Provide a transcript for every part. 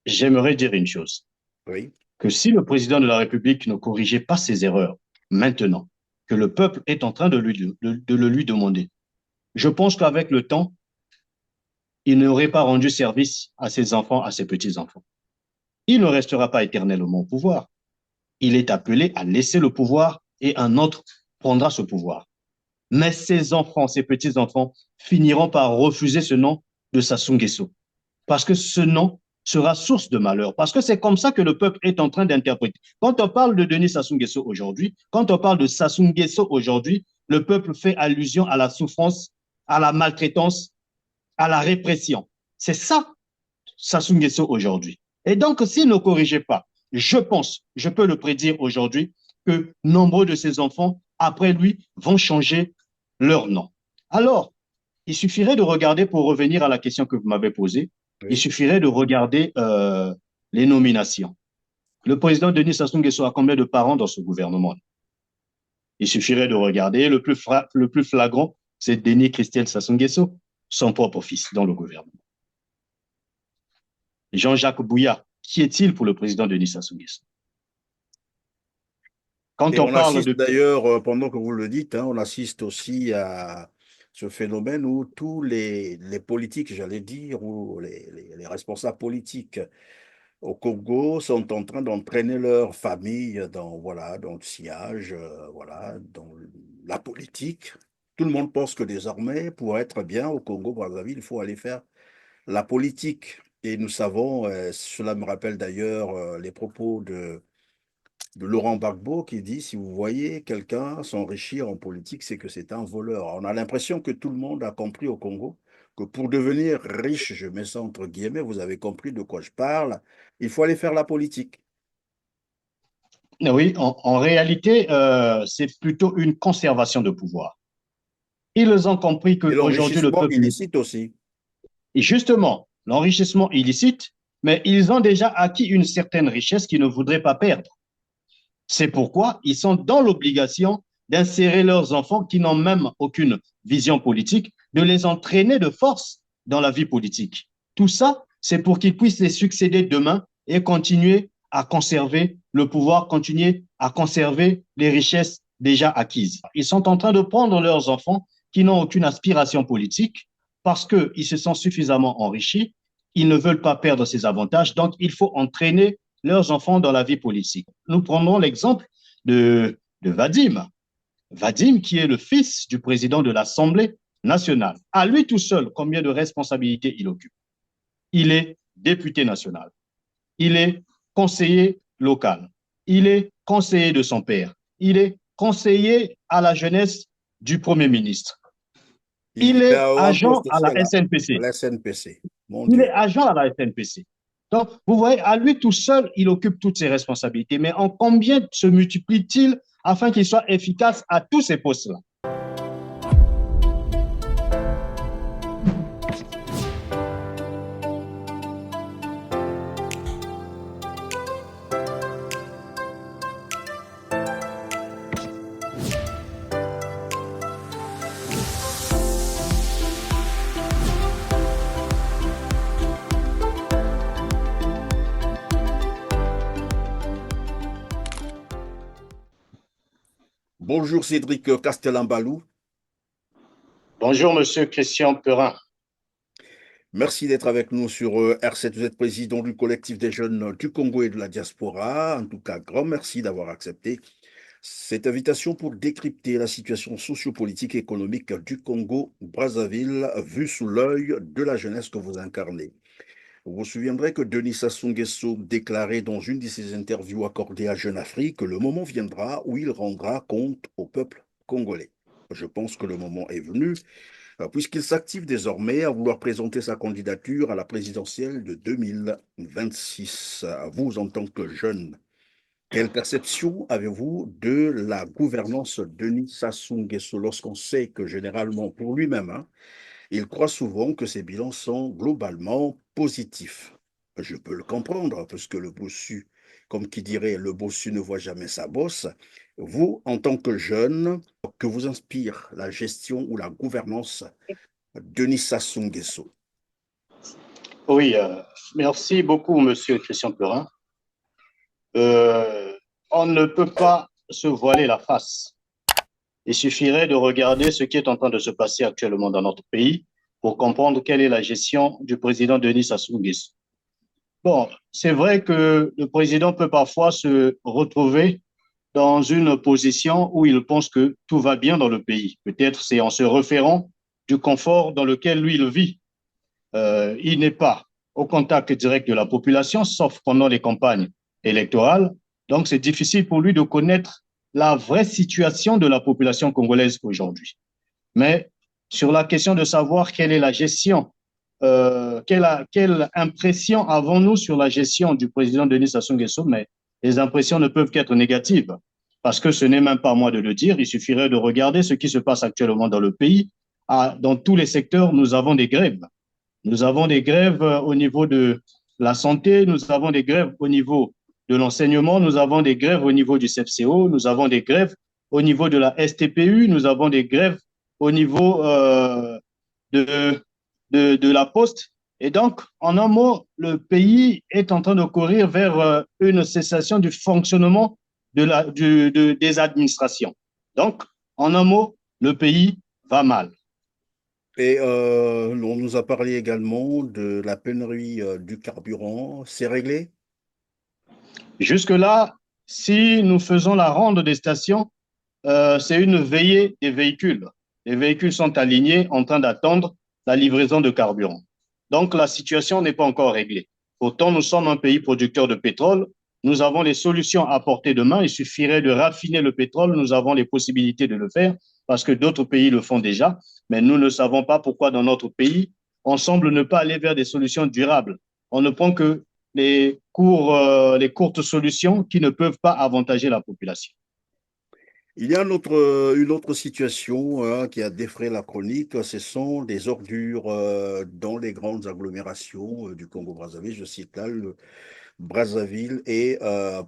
j'aimerais dire une chose, Oui. que si le président de la République ne corrigeait pas ses erreurs maintenant, que le peuple est en train de le lui demander, je pense qu'avec le temps, il n'aurait pas rendu service à ses enfants, à ses petits-enfants. Il ne restera pas éternellement au pouvoir. Il est appelé à laisser le pouvoir et un autre prendra ce pouvoir. Mais ses enfants, ses petits-enfants, finiront par refuser ce nom de Sassou Nguesso. Parce que ce nom sera source de malheur. Parce que c'est comme ça que le peuple est en train d'interpréter. Quand on parle de Denis Sassou Nguesso aujourd'hui, quand on parle de Sassou Nguesso aujourd'hui, le peuple fait allusion à la souffrance, à la maltraitance, à la répression. C'est ça, Sassou Nguesso aujourd'hui. Et donc, s'il ne corrigeait pas, je pense, je peux le prédire aujourd'hui, que nombreux de ses enfants, après lui, vont changer leur nom. Alors, il suffirait de regarder, pour revenir à la question que vous m'avez posée, il Oui. suffirait de regarder les nominations. Le président Denis Sassou Nguesso a combien de parents dans ce gouvernement? Il suffirait de regarder. Le plus flagrant, c'est Denis Christiel Sassou Nguesso, son propre fils dans le gouvernement. Jean-Jacques Bouya, qui est-il pour le président Denis Sassou Nguesso? Quand Et on on parle assiste de... d'ailleurs, pendant que vous le dites, hein, on assiste aussi à ce phénomène où tous les politiques, j'allais dire, ou les responsables politiques au Congo sont en train d'entraîner leur famille dans, voilà, dans le sillage, voilà, dans la politique. Tout le monde pense que désormais, pour être bien au Congo-Brazzaville, il faut aller faire la politique. Et nous savons, cela me rappelle d'ailleurs les propos de Laurent Gbagbo qui dit, si vous voyez quelqu'un s'enrichir en politique, c'est que c'est un voleur. On a l'impression que tout le monde a compris au Congo que pour devenir riche, je mets ça entre guillemets, vous avez compris de quoi je parle, il faut aller faire la politique. Oui, en réalité, c'est plutôt une conservation de pouvoir. Ils ont compris Et qu'aujourd'hui, le l'enrichissement peuple... illicite aussi. Et justement, l'enrichissement illicite, mais ils ont déjà acquis une certaine richesse qu'ils ne voudraient pas perdre. C'est pourquoi ils sont dans l'obligation d'insérer leurs enfants qui n'ont même aucune vision politique, de les entraîner de force dans la vie politique. Tout ça, c'est pour qu'ils puissent les succéder demain et continuer à conserver le pouvoir, continuer à conserver les richesses déjà acquises. Ils sont en train de prendre leurs enfants qui n'ont aucune aspiration politique parce qu'ils se sont suffisamment enrichis, ils ne veulent pas perdre ces avantages, donc il faut entraîner leurs enfants dans la vie politique. Nous prenons l'exemple de Vadim. Vadim, qui est le fils du président de l'Assemblée nationale. À lui tout seul, combien de responsabilités il occupe? Il est député national. Il est conseiller local. Il est conseiller de son père. Il est conseiller à la jeunesse du Premier ministre. Il Il est est à un agent poste à aussi la à SNPC. la SNPC. Mon Il est Dieu. agent à la FNPC. Donc, vous voyez, à lui tout seul, il occupe toutes ses responsabilités. Mais en combien se multiplie-t-il afin qu'il soit efficace à tous ces postes-là? Bonjour Cédric Castellambalou. Bonjour, monsieur Christian Perrin. Merci d'être avec nous sur R7. Vous êtes président du collectif des jeunes du Congo et de la diaspora. En tout cas, grand merci d'avoir accepté cette invitation pour décrypter la situation sociopolitique et économique du Congo-Brazzaville vue sous l'œil de la jeunesse que vous incarnez. Vous vous souviendrez que Denis Sassou Nguesso déclarait dans une de ses interviews accordées à Jeune Afrique que le moment viendra où il rendra compte au peuple congolais. Je pense que le moment est venu, puisqu'il s'active désormais à vouloir présenter sa candidature à la présidentielle de 2026. Vous, en tant que jeune, quelle perception avez-vous de la gouvernance de Denis Sassou Nguesso lorsqu'on sait que généralement, pour lui-même, hein, il croit souvent que ses bilans sont globalement positifs? Je peux le comprendre, parce que le bossu, comme qui dirait, le bossu ne voit jamais sa bosse. Vous, en tant que jeune, que vous inspire la gestion ou la gouvernance Denis Sassou Nguesso? Oui, merci beaucoup, Monsieur Christian Perin. Euh, on ne peut pas se voiler la face. Il suffirait de regarder ce qui est en train de se passer actuellement dans notre pays pour comprendre quelle est la gestion du président Denis Sassou Nguesso. Bon, c'est vrai que le président peut parfois se retrouver dans une position où il pense que tout va bien dans le pays. Peut-être c'est en se référant du confort dans lequel lui il vit. Il n'est pas au contact direct de la population, sauf pendant les campagnes électorales. Donc, c'est difficile pour lui de connaître la vraie situation de la population congolaise aujourd'hui. Mais sur la question de savoir quelle est la gestion, quelle impression avons-nous sur la gestion du président Denis Sassou Nguesso, mais les impressions ne peuvent qu'être négatives, parce que ce n'est même pas à moi de le dire, il suffirait de regarder ce qui se passe actuellement dans le pays. Dans tous les secteurs, nous avons des grèves. Nous avons des grèves au niveau de la santé, nous avons des grèves au niveau de l'enseignement, nous avons des grèves au niveau du CFCO, nous avons des grèves au niveau de la STPU, nous avons des grèves au niveau de, de la Poste. Et donc, en un mot, le pays est en train de courir vers une cessation du fonctionnement des administrations. Donc, en un mot, le pays va mal. Et on nous a parlé également de la pénurie du carburant. C'est réglé? Jusque-là, si nous faisons la ronde des stations, c'est une veillée des véhicules. Les véhicules sont alignés en train d'attendre la livraison de carburant. Donc, la situation n'est pas encore réglée. Pourtant, nous sommes un pays producteur de pétrole. Nous avons les solutions à portée de main. Il suffirait de raffiner le pétrole. Nous avons les possibilités de le faire parce que d'autres pays le font déjà. Mais nous ne savons pas pourquoi dans notre pays, on semble ne pas aller vers des solutions durables. On ne prend que les courtes solutions qui ne peuvent pas avantager la population. Il y a une autre situation qui a défrayé la chronique, ce sont des ordures dans les grandes agglomérations du Congo-Brazzaville. Je cite là le Brazzaville et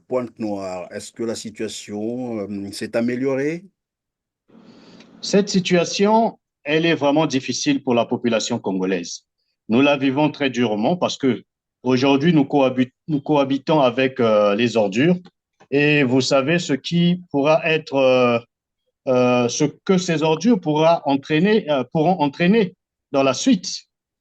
Pointe-Noire. Est-ce que la situation s'est améliorée? Cette situation, elle est vraiment difficile pour la population congolaise. Nous la vivons très durement parce que aujourd'hui, nous cohabitons avec les ordures et vous savez ce qui pourra être, ce que ces ordures pourront entraîner dans la suite.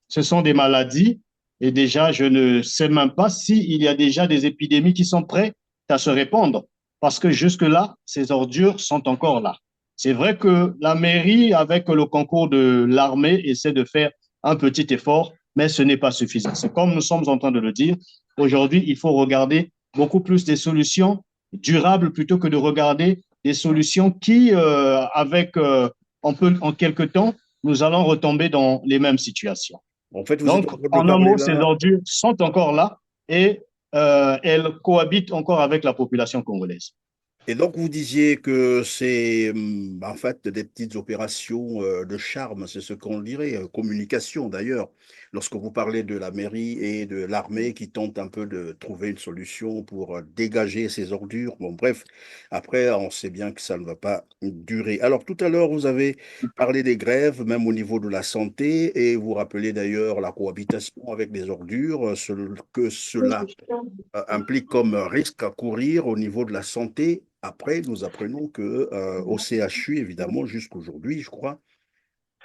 Ce sont des maladies et déjà, je ne sais même pas s'il y a déjà des épidémies qui sont prêtes à se répandre parce que jusque-là, ces ordures sont encore là. C'est vrai que la mairie, avec le concours de l'armée, essaie de faire un petit effort, mais ce n'est pas suffisant. C'est comme nous sommes en train de le dire. Aujourd'hui, il faut regarder beaucoup plus des solutions durables plutôt que de regarder des solutions qui, en quelque temps, nous allons retomber dans les mêmes situations. En fait, vous êtes Donc, en train de en un parler mot, ces là. ordures sont encore là et elles cohabitent encore avec la population congolaise. Et donc, vous disiez que c'est en fait des petites opérations de charme, c'est ce qu'on dirait, communication d'ailleurs. Lorsque vous parlez de la mairie et de l'armée qui tentent un peu de trouver une solution pour dégager ces ordures. Bon, bref, après, on sait bien que ça ne va pas durer. Alors, tout à l'heure, vous avez parlé des grèves, même au niveau de la santé, et vous rappelez d'ailleurs la cohabitation avec les ordures, ce que cela implique comme risque à courir au niveau de la santé. Après, nous apprenons que au CHU, évidemment, jusqu'aujourd'hui, je crois,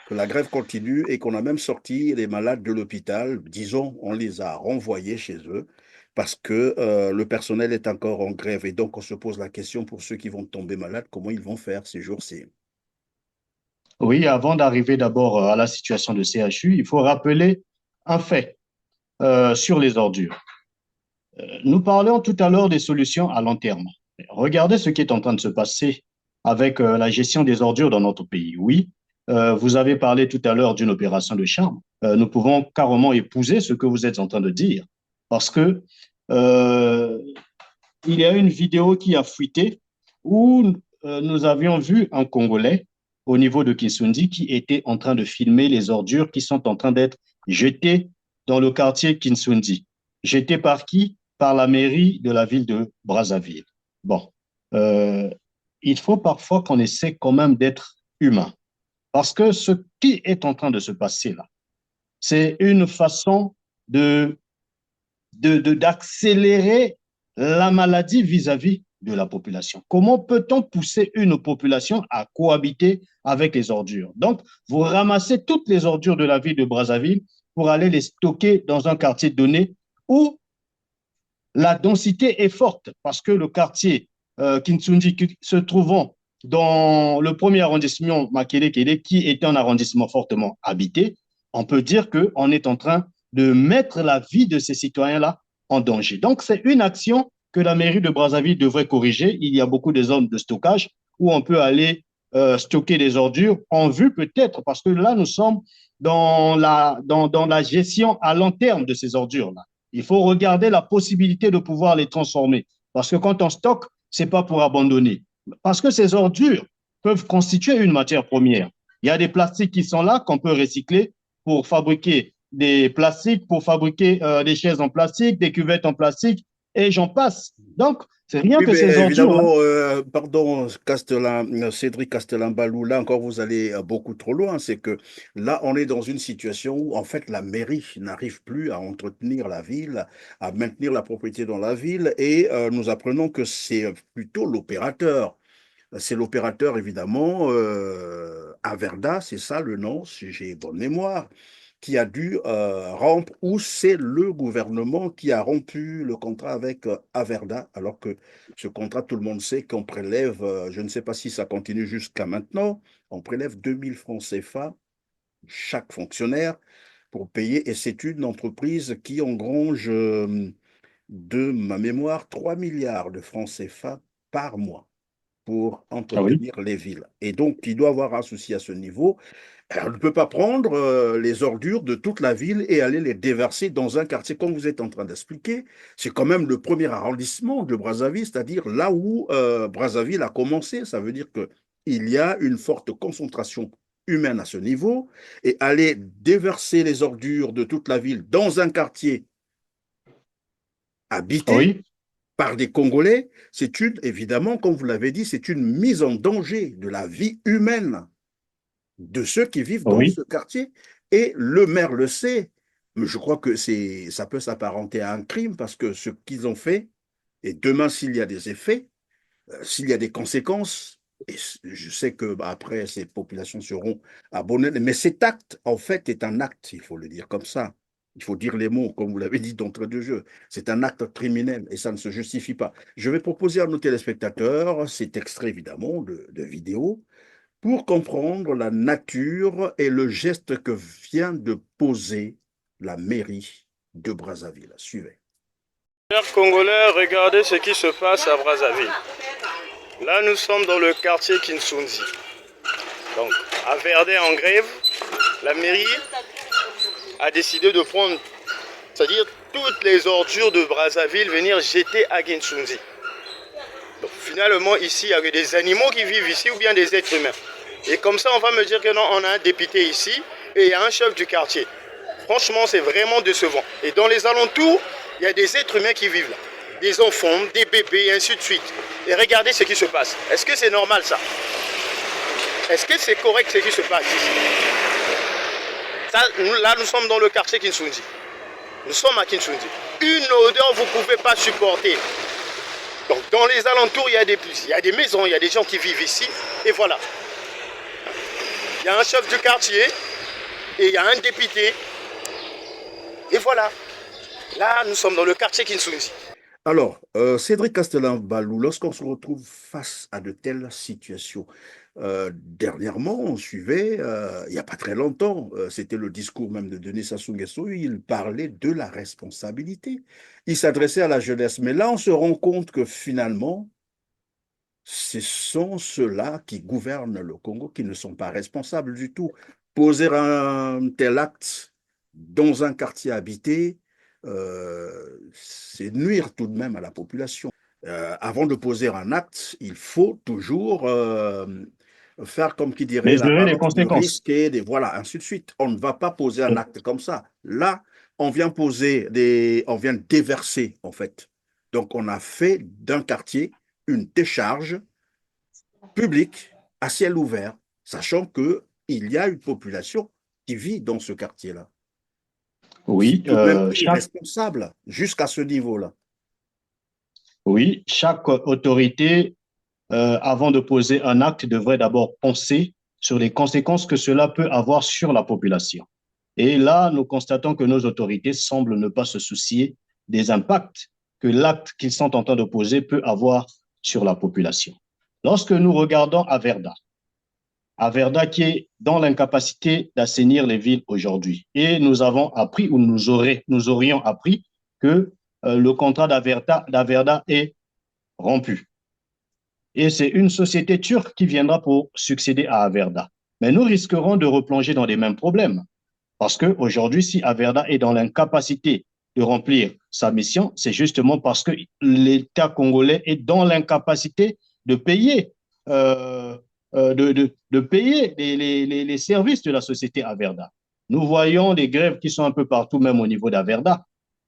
que la grève continue et qu'on a même sorti les malades de l'hôpital. Disons, on les a renvoyés chez eux parce que le personnel est encore en grève. Et donc, on se pose la question pour ceux qui vont tomber malades, comment ils vont faire ces jours-ci? Oui, avant d'arriver d'abord à la situation de CHU, il faut rappeler un fait sur les ordures. Nous parlions tout à l'heure des solutions à long terme. Regardez ce qui est en train de se passer avec la gestion des ordures dans notre pays. Oui, vous avez parlé tout à l'heure d'une opération de charme. Nous pouvons carrément épouser ce que vous êtes en train de dire parce que euh, il y a une vidéo qui a fuité où nous avions vu un Congolais au niveau de Kisundi qui était en train de filmer les ordures qui sont en train d'être jetées dans le quartier Kinsundi. Jetées par qui? Par la mairie de la ville de Brazzaville. Bon, euh, il faut parfois qu'on essaie quand même d'être humain. Parce que ce qui est en train de se passer là, c'est une façon de, d'accélérer la maladie vis-à-vis de la population. Comment peut-on pousser une population à cohabiter avec les ordures? Donc, vous ramassez toutes les ordures de la ville de Brazzaville pour aller les stocker dans un quartier donné où la densité est forte parce que le quartier Kinsundi se trouvant dans le premier arrondissement Makele-Kele, qui est un arrondissement fortement habité, on peut dire qu'on est en train de mettre la vie de ces citoyens-là en danger. Donc, c'est une action que la mairie de Brazzaville devrait corriger. Il y a beaucoup de zones de stockage où on peut aller stocker des ordures en vue peut-être, parce que là, nous sommes dans la gestion à long terme de ces ordures-là. Il faut regarder la possibilité de pouvoir les transformer. Parce que quand on stocke, ce n'est pas pour abandonner. Parce que ces ordures peuvent constituer une matière première. Il y a des plastiques qui sont là qu'on peut recycler pour fabriquer des plastiques, pour fabriquer des chaises en plastique, des cuvettes en plastique, et j'en passe. Donc, c'est rien Oui, que mais ces ordures-là. évidemment, pardon, Cédric Castellan-Balou, là encore, vous allez beaucoup trop loin. C'est que là, on est dans une situation où, en fait, la mairie n'arrive plus à entretenir la ville, à maintenir la propriété dans la ville, et nous apprenons que c'est plutôt l'opérateur. C'est l'opérateur, évidemment, Averda, c'est ça le nom, si j'ai bonne mémoire, qui a dû rompre, ou c'est le gouvernement qui a rompu le contrat avec Averda, alors que ce contrat, tout le monde sait qu'on prélève, je ne sais pas si ça continue jusqu'à maintenant, on prélève 2000 francs CFA chaque fonctionnaire pour payer, et c'est une entreprise qui engrange, de ma mémoire, 3 milliards de francs CFA par mois pour Ah oui. entretenir les villes. Et donc, il doit avoir un souci à ce niveau. On ne peut pas prendre les ordures de toute la ville et aller les déverser dans un quartier, comme vous êtes en train d'expliquer. C'est quand même le premier arrondissement de Brazzaville, c'est-à-dire là où Brazzaville a commencé. Ça veut dire qu'il y a une forte concentration humaine à ce niveau. Et aller déverser les ordures de toute la ville dans un quartier Ah habité, oui. par des Congolais, c'est une, évidemment, comme vous l'avez dit, c'est une mise en danger de la vie humaine de ceux qui vivent Ah dans oui. ce quartier. Et le maire le sait. Mais je crois que ça peut s'apparenter à un crime parce que ce qu'ils ont fait, et demain, s'il y a des effets, s'il y a des conséquences, et je sais que bah, après, ces populations seront abonnées, mais cet acte, en fait, est un acte, il faut le dire comme ça. Il faut dire les mots, comme vous l'avez dit d'entrée de jeu. C'est un acte criminel et ça ne se justifie pas. Je vais proposer à nos téléspectateurs cet extrait, évidemment, de vidéo pour comprendre la nature et le geste que vient de poser la mairie de Brazzaville. Suivez. Chers Congolais, regardez ce qui se passe à Brazzaville. Là, nous sommes dans le quartier Kinsunzi. Donc, à Verdun en grève, la mairie a décidé de prendre, c'est-à-dire toutes les ordures de Brazzaville, venir jeter à Kinsunzi. Donc, finalement, ici, il y a des animaux qui vivent ici ou bien des êtres humains. Et comme ça, on va me dire que non, on a un député ici et il y a un chef du quartier. Franchement, c'est vraiment décevant. Et dans les alentours, il y a des êtres humains qui vivent là. Des enfants, des bébés, et ainsi de suite. Et regardez ce qui se passe. Est-ce que c'est normal ça? Est-ce que c'est correct ce qui se passe ici? Ça, là, nous sommes dans le quartier Kinsunzi. Nous sommes à Kinsunzi. Une odeur, vous ne pouvez pas supporter. Donc, dans les alentours, il y a des maisons, il y a des gens qui vivent ici. Et voilà. Il y a un chef du quartier et il y a un député. Et voilà. Là, nous sommes dans le quartier Kinsunzi. Alors, Cédric Castellan-Balou, lorsqu'on se retrouve face à de telles situations, dernièrement, on suivait, il n'y a pas très longtemps, c'était le discours même de Denis Sassou Nguesso, il parlait de la responsabilité. Il s'adressait à la jeunesse. Mais là, on se rend compte que finalement, ce sont ceux-là qui gouvernent le Congo qui ne sont pas responsables du tout. Poser un tel acte dans un quartier habité, c'est nuire tout de même à la population. Avant de poser un acte, il faut toujours faire, comme qui dirait la Mesurer les balance de conséquences. risque et des voilà, ainsi de suite. On ne va pas poser un acte comme ça. Là, on vient on vient déverser en fait. Donc, on a fait d'un quartier une décharge publique à ciel ouvert, sachant qu'il y a une population qui vit dans ce quartier-là. Oui, C'est tout de même irresponsable jusqu'à ce niveau-là. oui, chaque autorité, avant de poser un acte, devrait d'abord penser sur les conséquences que cela peut avoir sur la population. Et là, nous constatons que nos autorités semblent ne pas se soucier des impacts que l'acte qu'ils sont en train de poser peut avoir sur la population. Lorsque nous regardons Averda qui est dans l'incapacité d'assainir les villes aujourd'hui, et nous avons appris ou nous aurions appris que le contrat d'Averda est rompu. Et c'est une société turque qui viendra pour succéder à Averda. Mais nous risquerons de replonger dans les mêmes problèmes. Parce qu'aujourd'hui, si Averda est dans l'incapacité de remplir sa mission, c'est justement parce que l'État congolais est dans l'incapacité de payer, de payer les services de la société Averda. Nous voyons des grèves qui sont un peu partout, même au niveau d'Averda.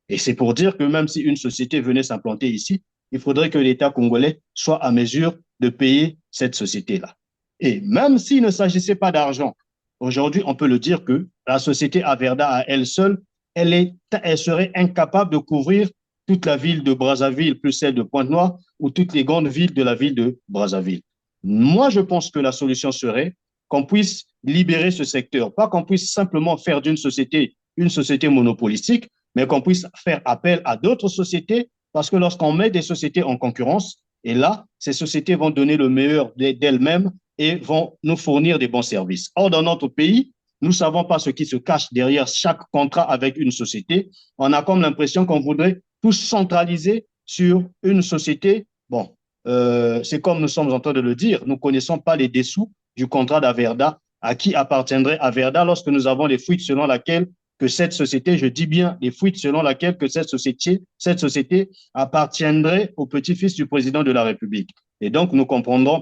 Et c'est pour dire que même si une société venait s'implanter ici, il faudrait que l'État congolais soit à mesure de payer cette société-là. Et même s'il ne s'agissait pas d'argent, aujourd'hui, on peut le dire que la société Averda à elle seule, elle serait incapable de couvrir toute la ville de Brazzaville, plus celle de Pointe-Noire, ou toutes les grandes villes de la ville de Brazzaville. Moi, je pense que la solution serait qu'on puisse libérer ce secteur, pas qu'on puisse simplement faire d'une société une société monopolistique, mais qu'on puisse faire appel à d'autres sociétés, parce que lorsqu'on met des sociétés en concurrence, et là, ces sociétés vont donner le meilleur d'elles-mêmes et vont nous fournir des bons services. Or, dans notre pays, nous ne savons pas ce qui se cache derrière chaque contrat avec une société. On a comme l'impression qu'on voudrait tout centraliser sur une société. Bon, c'est comme nous sommes en train de le dire, nous ne connaissons pas les dessous du contrat d'Averda, à qui appartiendrait Averda lorsque nous avons les fuites selon lesquelles que cette société, je dis bien les fuites selon lesquelles que cette société appartiendrait au petit-fils du président de la République. Et donc, nous comprenons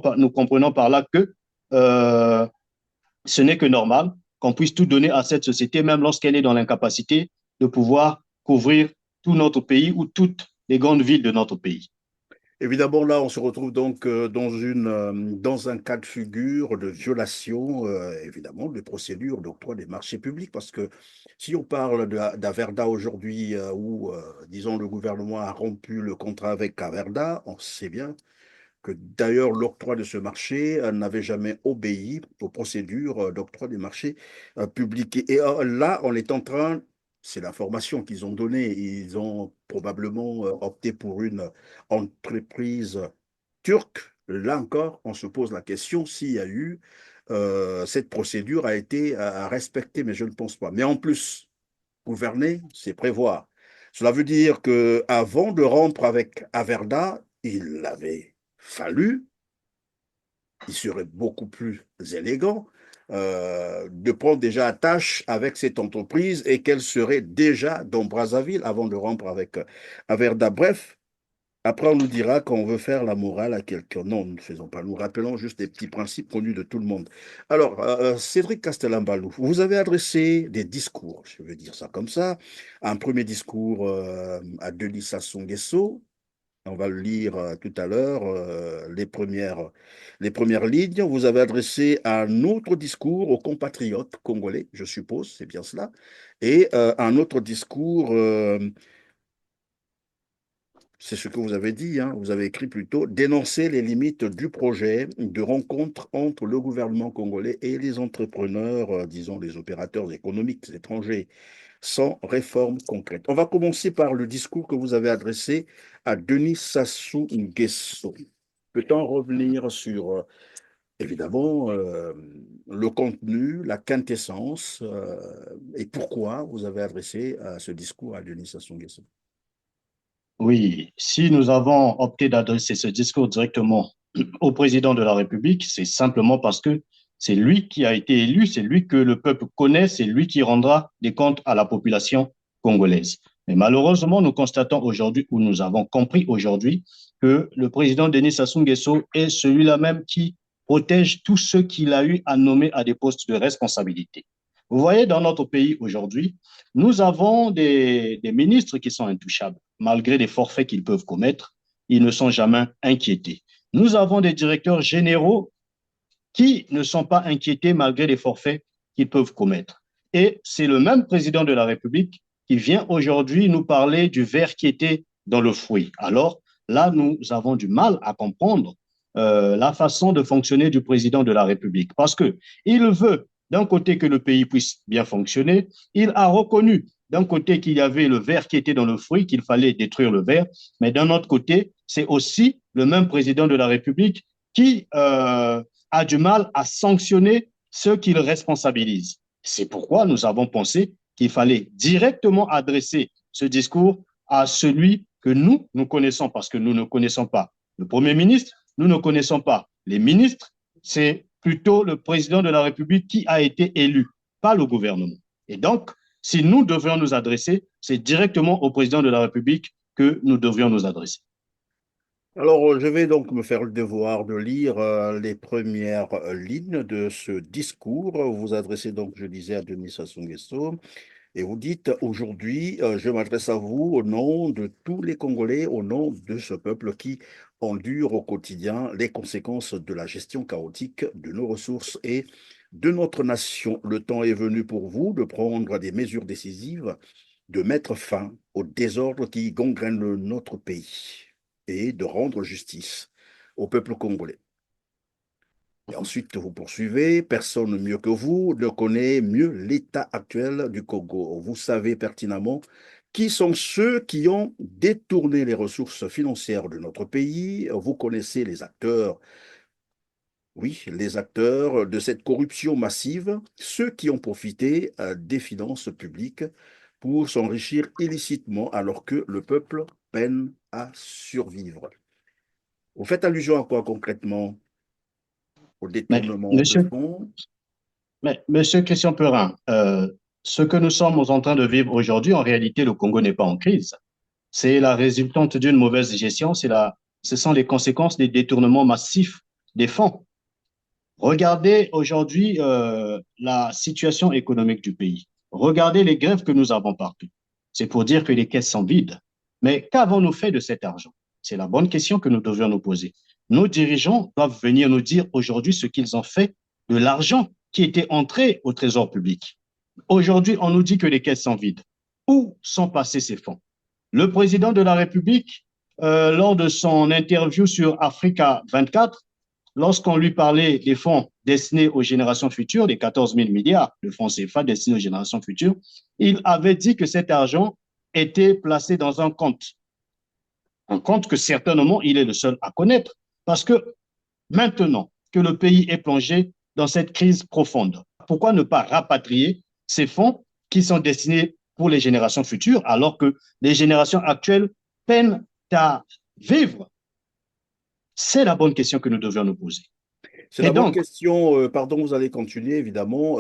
par là que ce n'est que normal qu'on puisse tout donner à cette société, même lorsqu'elle est dans l'incapacité de pouvoir couvrir tout notre pays ou toutes les grandes villes de notre pays. Évidemment, là, on se retrouve donc dans un cas de figure de violation, évidemment, des procédures d'octroi des marchés publics, parce que si on parle d'Averda aujourd'hui, où, disons, le gouvernement a rompu le contrat avec Averda, on sait bien que d'ailleurs l'octroi de ce marché n'avait jamais obéi aux procédures d'octroi des marchés publics. Et là, on est en train, c'est l'information qu'ils ont donnée, ils ont probablement opté pour une entreprise turque. Là encore, on se pose la question s'il y a eu, cette procédure a été respectée, mais je ne pense pas. Mais en plus, gouverner, c'est prévoir. Cela veut dire qu'avant de rompre avec Averda, il avait fallu, il serait beaucoup plus élégant de prendre déjà attache avec cette entreprise et qu'elle serait déjà dans Brazzaville avant de rompre avec Averda. Bref, après on nous dira qu'on veut faire la morale à quelqu'un. Non, nous ne faisons pas. Nous rappelons juste des petits principes connus de tout le monde. Alors, Cédric Castellambalou, vous avez adressé des discours, je veux dire ça comme ça. Un premier discours à Denis Sassou Nguesso. On va le lire tout à l'heure, les premières lignes. Vous avez adressé un autre discours aux compatriotes congolais, je suppose, c'est bien cela, et un autre discours, c'est ce que vous avez dit, hein, vous avez écrit plutôt, dénoncer les limites du projet de rencontre entre le gouvernement congolais et les entrepreneurs, disons les opérateurs économiques étrangers sans réforme concrète. On va commencer par le discours que vous avez adressé à Denis Sassou Nguesso. Peut-on revenir sur, évidemment, le contenu, la quintessence et pourquoi vous avez adressé ce discours à Denis Sassou Nguesso? Oui, si nous avons opté d'adresser ce discours directement au président de la République, c'est simplement parce que c'est lui qui a été élu, c'est lui que le peuple connaît, c'est lui qui rendra des comptes à la population congolaise. Mais malheureusement, nous constatons aujourd'hui, ou nous avons compris aujourd'hui, que le président Denis Sassou Nguesso est celui-là même qui protège tous ceux qu'il a eu à nommer à des postes de responsabilité. Vous voyez, dans notre pays aujourd'hui, nous avons des ministres qui sont intouchables. Malgré les forfaits qu'ils peuvent commettre, ils ne sont jamais inquiétés. Nous avons des directeurs généraux qui ne sont pas inquiétés malgré les forfaits qu'ils peuvent commettre. Et c'est le même président de la République qui vient aujourd'hui nous parler du ver qui était dans le fruit. Alors là, nous avons du mal à comprendre la façon de fonctionner du président de la République parce que il veut d'un côté que le pays puisse bien fonctionner, il a reconnu d'un côté qu'il y avait le ver qui était dans le fruit, qu'il fallait détruire le ver, mais d'un autre côté, c'est aussi le même président de la République qui a du mal à sanctionner ceux qu'il responsabilise. C'est pourquoi nous avons pensé qu'il fallait directement adresser ce discours à celui que nous connaissons, parce que nous ne connaissons pas le Premier ministre, nous ne connaissons pas les ministres, c'est plutôt le président de la République qui a été élu, pas le gouvernement. Et donc, si nous devions nous adresser, c'est directement au président de la République que nous devrions nous adresser. Alors, je vais donc me faire le devoir de lire les premières lignes de ce discours. Vous vous adressez donc, je disais, à Denis Sassou Nguesso. Et vous dites, aujourd'hui, je m'adresse à vous au nom de tous les Congolais, au nom de ce peuple qui endure au quotidien les conséquences de la gestion chaotique de nos ressources et de notre nation. Le temps est venu pour vous de prendre des mesures décisives, de mettre fin au désordre qui gangrène notre pays et de rendre justice au peuple congolais. Et ensuite, vous poursuivez, personne mieux que vous ne connaît mieux l'état actuel du Congo. Vous savez pertinemment qui sont ceux qui ont détourné les ressources financières de notre pays. Vous connaissez les acteurs, oui, les acteurs de cette corruption massive, ceux qui ont profité des finances publiques pour s'enrichir illicitement alors que le peuple peine à survivre. Vous faites allusion à quoi concrètement? Au Mais détournement de monsieur, fonds? monsieur Christian Perrin, ce que nous sommes en train de vivre aujourd'hui, en réalité, le Congo n'est pas en crise. C'est la résultante d'une mauvaise gestion, ce sont les conséquences des détournements massifs des fonds. Regardez aujourd'hui la situation économique du pays. Regardez les grèves que nous avons partout. C'est pour dire que les caisses sont vides. Mais qu'avons-nous fait de cet argent? C'est la bonne question que nous devions nous poser. Nos dirigeants doivent venir nous dire aujourd'hui ce qu'ils ont fait de l'argent qui était entré au trésor public. Aujourd'hui, on nous dit que les caisses sont vides. Où sont passés ces fonds? Le président de la République, lors de son interview sur Africa 24, lorsqu'on lui parlait des fonds destinés aux générations futures, des 14 000 milliards de fonds CFA destinés aux générations futures, il avait dit que cet argent était placé dans un compte que certainement il est le seul à connaître, parce que maintenant que le pays est plongé dans cette crise profonde, pourquoi ne pas rapatrier ces fonds qui sont destinés pour les générations futures, alors que les générations actuelles peinent à vivre? C'est la bonne question que nous devions nous poser. C'est la bonne question. Pardon, vous allez continuer, évidemment.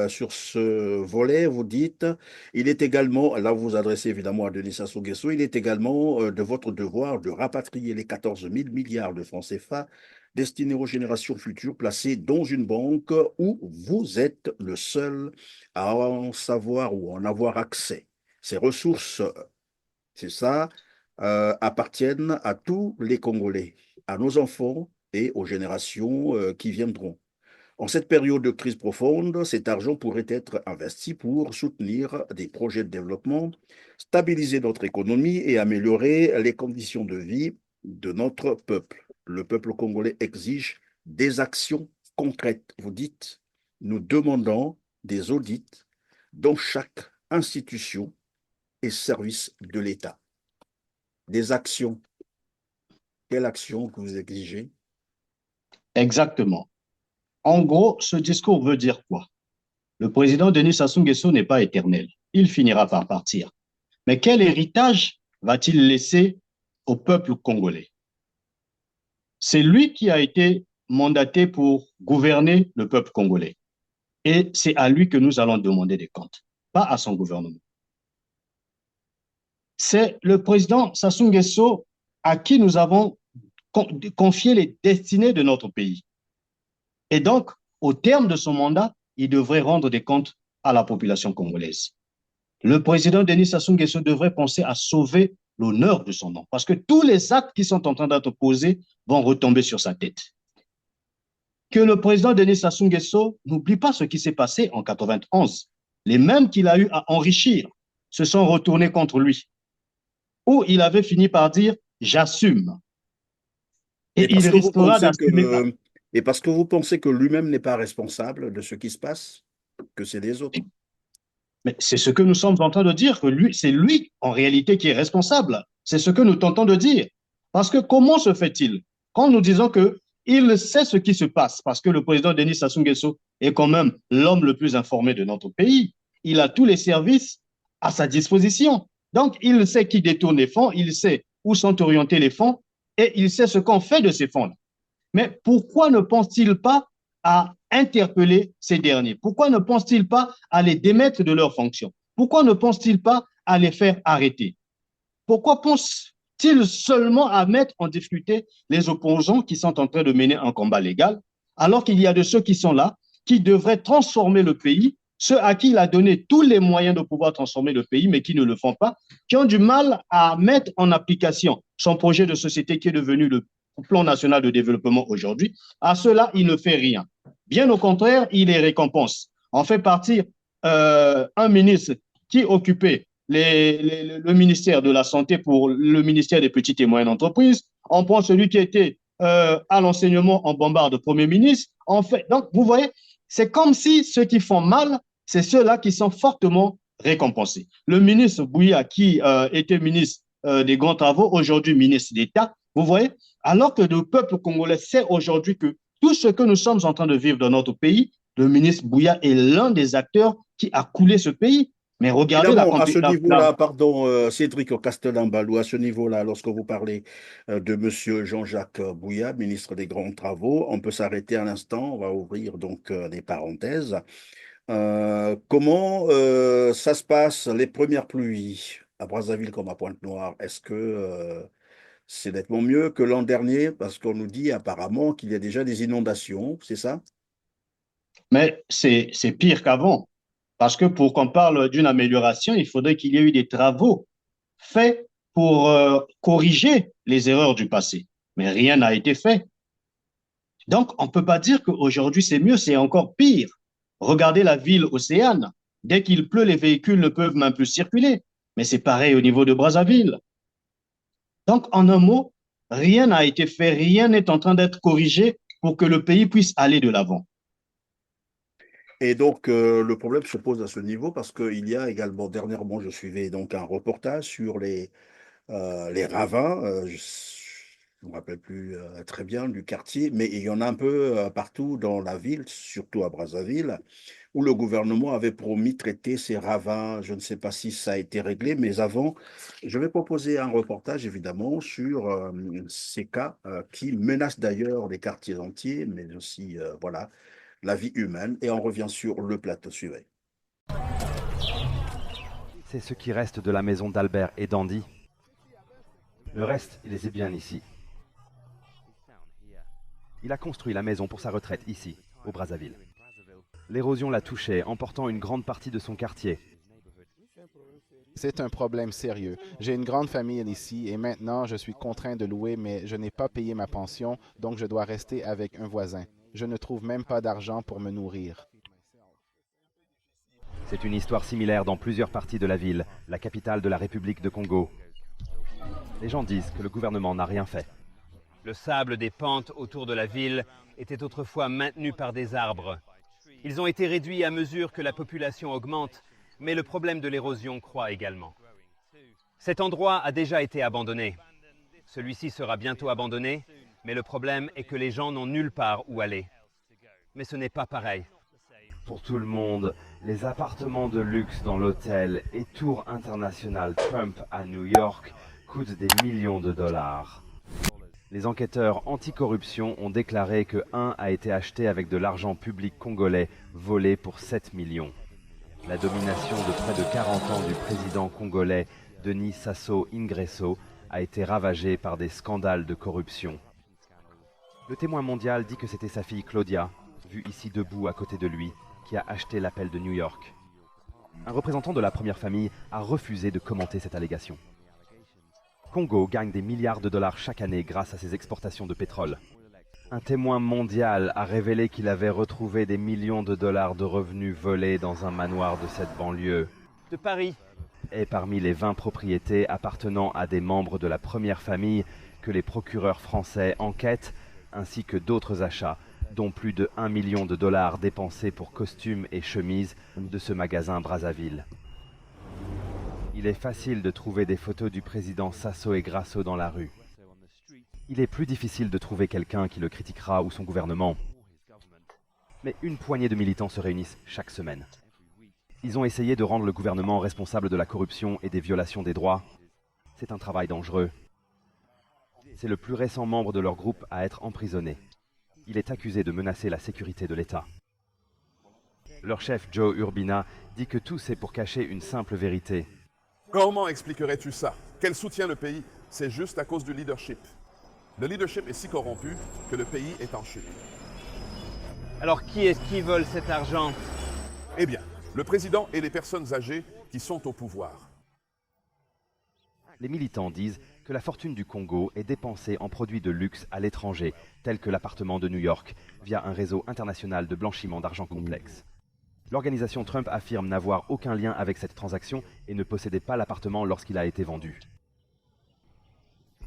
Sur ce volet, vous dites, il est également, là vous vous adressez évidemment à Denis Sassou Nguesso, il est également de votre devoir de rapatrier les 14 000 milliards de francs CFA destinés aux générations futures placés dans une banque où vous êtes le seul à en savoir ou en avoir accès. Ces ressources, c'est ça, appartiennent à tous les Congolais, à nos enfants et aux générations qui viendront. En cette période de crise profonde, cet argent pourrait être investi pour soutenir des projets de développement, stabiliser notre économie et améliorer les conditions de vie de notre peuple. Le peuple congolais exige des actions concrètes. Vous dites, nous demandons des audits dans chaque institution et service de l'État. Des actions. Quelle action que vous exigez? Exactement. En gros, ce discours veut dire quoi? Le président Denis Sassou Nguesso n'est pas éternel. Il finira par partir. Mais quel héritage va-t-il laisser au peuple congolais? C'est lui qui a été mandaté pour gouverner le peuple congolais. Et c'est à lui que nous allons demander des comptes, pas à son gouvernement. C'est le président Sassou Nguesso à qui nous avons confié les destinées de notre pays. Et donc, au terme de son mandat, il devrait rendre des comptes à la population congolaise. Le président Denis Sassou Nguesso devrait penser à sauver l'honneur de son nom, parce que tous les actes qui sont en train d'être posés vont retomber sur sa tête. Que le président Denis Sassou Nguesso n'oublie pas ce qui s'est passé en 91, les mêmes qu'il a eu à enrichir se sont retournés contre lui, où il avait fini par dire « j'assume ». Et il risquera d'assumer ça. Et parce que vous pensez que lui-même n'est pas responsable de ce qui se passe, que c'est les autres. Mais c'est ce que nous sommes en train de dire, que c'est lui, en réalité, qui est responsable. C'est ce que nous tentons de dire. Parce que comment se fait-il, quand nous disons qu'il sait ce qui se passe, parce que le président Denis Sassou Nguesso est quand même l'homme le plus informé de notre pays, il a tous les services à sa disposition. Donc, il sait qui détourne les fonds, il sait où sont orientés les fonds, et il sait ce qu'on fait de ces fonds-là. Mais pourquoi ne pense-t-il pas à interpeller ces derniers? Pourquoi ne pense-t-il pas à les démettre de leurs fonctions? Pourquoi ne pense-t-il pas à les faire arrêter? Pourquoi pense-t-il seulement à mettre en difficulté les opposants qui sont en train de mener un combat légal, alors qu'il y a de ceux qui sont là, qui devraient transformer le pays, ceux à qui il a donné tous les moyens de pouvoir transformer le pays, mais qui ne le font pas, qui ont du mal à mettre en application son projet de société qui est devenu le plan national de développement aujourd'hui. À cela, il ne fait rien. Bien au contraire, il les récompense. On fait partir un ministre qui occupait le ministère de la Santé pour le ministère des petites et moyennes entreprises. On prend celui qui était à l'enseignement, en bombarde Premier ministre. Donc, vous voyez, c'est comme si ceux qui font mal, c'est ceux-là qui sont fortement récompensés. Le ministre Bouya, qui était ministre des grands travaux, aujourd'hui ministre d'État, vous voyez, alors que le peuple congolais sait aujourd'hui que tout ce que nous sommes en train de vivre dans notre pays, le ministre Bouya est l'un des acteurs qui a coulé ce pays. Mais regardez à ce niveau-là, pardon, Cédric Castellambalou, à ce niveau-là, lorsque vous parlez de M. Jean-Jacques Bouya, ministre des Grands Travaux, on peut s'arrêter un instant, on va ouvrir donc des parenthèses. Comment ça se passe, les premières pluies à Brazzaville comme à Pointe-Noire? Est-ce que c'est nettement mieux que l'an dernier? Parce qu'on nous dit apparemment qu'il y a déjà des inondations, c'est ça? Mais c'est pire qu'avant. Parce que pour qu'on parle d'une amélioration, il faudrait qu'il y ait eu des travaux faits pour corriger les erreurs du passé. Mais rien n'a été fait. Donc, on ne peut pas dire qu'aujourd'hui c'est mieux, c'est encore pire. Regardez la ville Océane. Dès qu'il pleut, les véhicules ne peuvent même plus circuler. Mais c'est pareil au niveau de Brazzaville. Donc, en un mot, rien n'a été fait, rien n'est en train d'être corrigé pour que le pays puisse aller de l'avant. Et donc, le problème se pose à ce niveau parce qu'il y a également, dernièrement, je suivais donc un reportage sur les ravins, je ne me rappelle plus très bien du quartier, mais il y en a un peu partout dans la ville, surtout à Brazzaville, où le gouvernement avait promis traiter ces ravins. Je ne sais pas si ça a été réglé, mais avant, je vais proposer un reportage, évidemment, sur ces cas qui menacent d'ailleurs les quartiers entiers, mais aussi, voilà, la vie humaine. Et on revient sur le plateau suivant. C'est ce qui reste de la maison d'Albert et d'Andy. Le reste, il les est bien ici. Il a construit la maison pour sa retraite ici, au Brazzaville. L'érosion l'a touché, emportant une grande partie de son quartier. C'est un problème sérieux. J'ai une grande famille ici et maintenant je suis contraint de louer, mais je n'ai pas payé ma pension, donc je dois rester avec un voisin. Je ne trouve même pas d'argent pour me nourrir. C'est une histoire similaire dans plusieurs parties de la ville, la capitale de la République de Congo. Les gens disent que le gouvernement n'a rien fait. Le sable des pentes autour de la ville était autrefois maintenu par des arbres. Ils ont été réduits à mesure que la population augmente, mais le problème de l'érosion croît également. Cet endroit a déjà été abandonné. Celui-ci sera bientôt abandonné, mais le problème est que les gens n'ont nulle part où aller. Mais ce n'est pas pareil. Pour tout le monde, les appartements de luxe dans l'hôtel et Tour International Trump à New York coûtent des millions de dollars. Les enquêteurs anticorruption ont déclaré que un a été acheté avec de l'argent public congolais volé pour 7 millions. La domination de près de 40 ans du président congolais Denis Sassou Nguesso a été ravagée par des scandales de corruption. Le témoin mondial dit que c'était sa fille Claudia, vue ici debout à côté de lui, qui a acheté l'appel de New York. Un représentant de la première famille a refusé de commenter cette allégation. Congo gagne des milliards de dollars chaque année grâce à ses exportations de pétrole. Un témoin mondial a révélé qu'il avait retrouvé des millions de dollars de revenus volés dans un manoir de cette banlieue. De Paris, est parmi les 20 propriétés appartenant à des membres de la première famille que les procureurs français enquêtent, ainsi que d'autres achats, dont plus de 1 million de dollars dépensés pour costumes et chemises de ce magasin Brazzaville. Il est facile de trouver des photos du président Sassou Nguesso dans la rue. Il est plus difficile de trouver quelqu'un qui le critiquera ou son gouvernement. Mais une poignée de militants se réunissent chaque semaine. Ils ont essayé de rendre le gouvernement responsable de la corruption et des violations des droits. C'est un travail dangereux. C'est le plus récent membre de leur groupe à être emprisonné. Il est accusé de menacer la sécurité de l'État. Leur chef Joe Urbina dit que tout c'est pour cacher une simple vérité. Comment expliquerais-tu ça? Quel soutient le pays? C'est juste à cause du leadership. Le leadership est si corrompu que le pays est en chute. Alors qui est-ce qui vole cet argent? Eh bien, le président et les personnes âgées qui sont au pouvoir. Les militants disent que la fortune du Congo est dépensée en produits de luxe à l'étranger, tels que l'appartement de New York, via un réseau international de blanchiment d'argent complexe. L'organisation Trump affirme n'avoir aucun lien avec cette transaction et ne possédait pas l'appartement lorsqu'il a été vendu.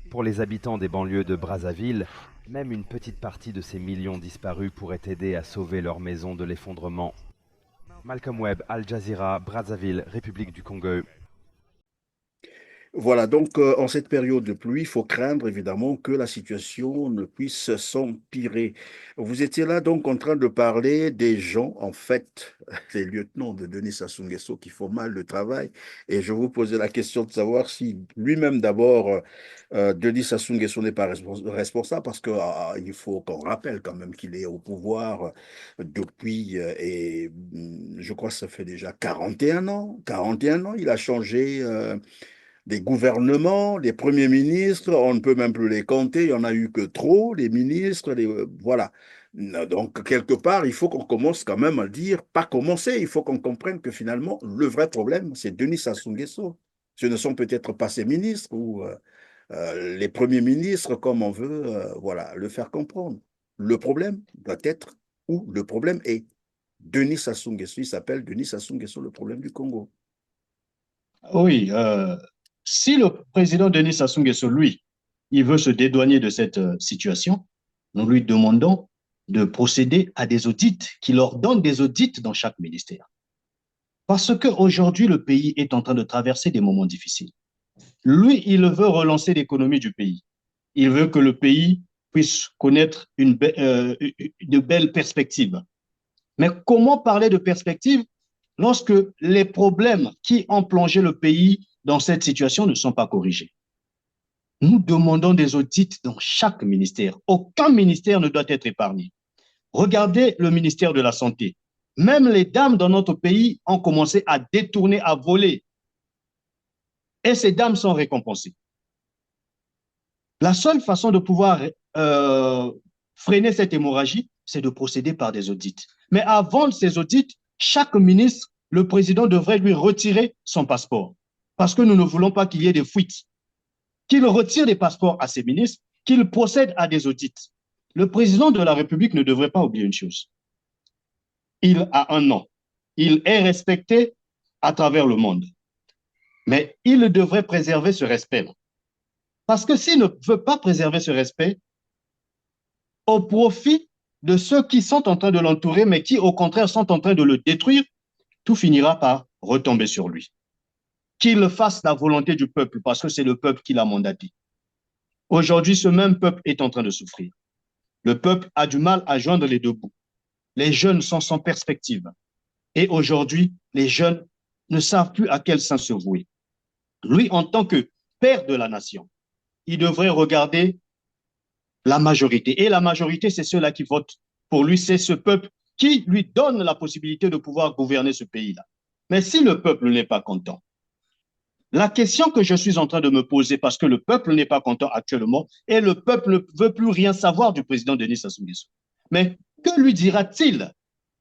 Pour les habitants des banlieues de Brazzaville, même une petite partie de ces millions disparus pourrait aider à sauver leur maison de l'effondrement. Malcolm Webb, Al Jazeera, Brazzaville, République du Congo. Voilà, donc en cette période de pluie, il faut craindre évidemment que la situation ne puisse s'empirer. Vous étiez là donc en train de parler des gens, en fait, les lieutenants de Denis Sassou Nguesso qui font mal le travail. Et je vous posais la question de savoir si lui-même d'abord, Denis Sassou Nguesso n'est pas responsable parce que il faut qu'on rappelle quand même qu'il est au pouvoir depuis, je crois que ça fait déjà 41 ans. 41 ans, il a changé des gouvernements, des premiers ministres, on ne peut même plus les compter, il n'y en a eu que trop, les ministres, voilà. Donc, quelque part, il faut qu'on commence quand même à dire, pas commencer, il faut qu'on comprenne que finalement, le vrai problème, c'est Denis Sassou Nguesso. Ce ne sont peut-être pas ses ministres ou les premiers ministres, comme on veut voilà, le faire comprendre. Le problème doit être, ou le problème est, Denis Sassou Nguesso, il s'appelle Denis Sassou Nguesso, le problème du Congo. Oui, si le président Denis Sassou Nguesso, lui, il veut se dédouaner de cette situation, nous lui demandons de procéder à des audits, qu'il ordonne des audits dans chaque ministère. Parce qu'aujourd'hui, le pays est en train de traverser des moments difficiles. Lui, il veut relancer l'économie du pays. Il veut que le pays puisse connaître de belles perspectives. Mais comment parler de perspectives lorsque les problèmes qui ont plongé le pays dans cette situation ne sont pas corrigés? Nous demandons des audits dans chaque ministère. Aucun ministère ne doit être épargné. Regardez le ministère de la Santé. Même les dames dans notre pays ont commencé à détourner, à voler. Et ces dames sont récompensées. La seule façon de pouvoir freiner cette hémorragie, c'est de procéder par des audits. Mais avant ces audits, chaque ministre, le président devrait lui retirer son passeport. Parce que nous ne voulons pas qu'il y ait des fuites. Qu'il retire des passeports à ses ministres, qu'il procède à des audits. Le président de la République ne devrait pas oublier une chose. Il a un nom. Il est respecté à travers le monde. Mais il devrait préserver ce respect. Parce que s'il ne veut pas préserver ce respect, au profit de ceux qui sont en train de l'entourer, mais qui, au contraire, sont en train de le détruire, tout finira par retomber sur lui. Qu'il fasse la volonté du peuple, parce que c'est le peuple qui l'a mandaté. Aujourd'hui, ce même peuple est en train de souffrir. Le peuple a du mal à joindre les deux bouts. Les jeunes sont sans perspective. Et aujourd'hui, les jeunes ne savent plus à quel sens se vouer. Lui, en tant que père de la nation, il devrait regarder la majorité. Et la majorité, c'est ceux-là qui votent. Pour lui, c'est ce peuple qui lui donne la possibilité de pouvoir gouverner ce pays-là. Mais si le peuple n'est pas content, la question que je suis en train de me poser, parce que le peuple n'est pas content actuellement, et le peuple ne veut plus rien savoir du président Denis Sassou Nguesso. Mais que lui dira-t-il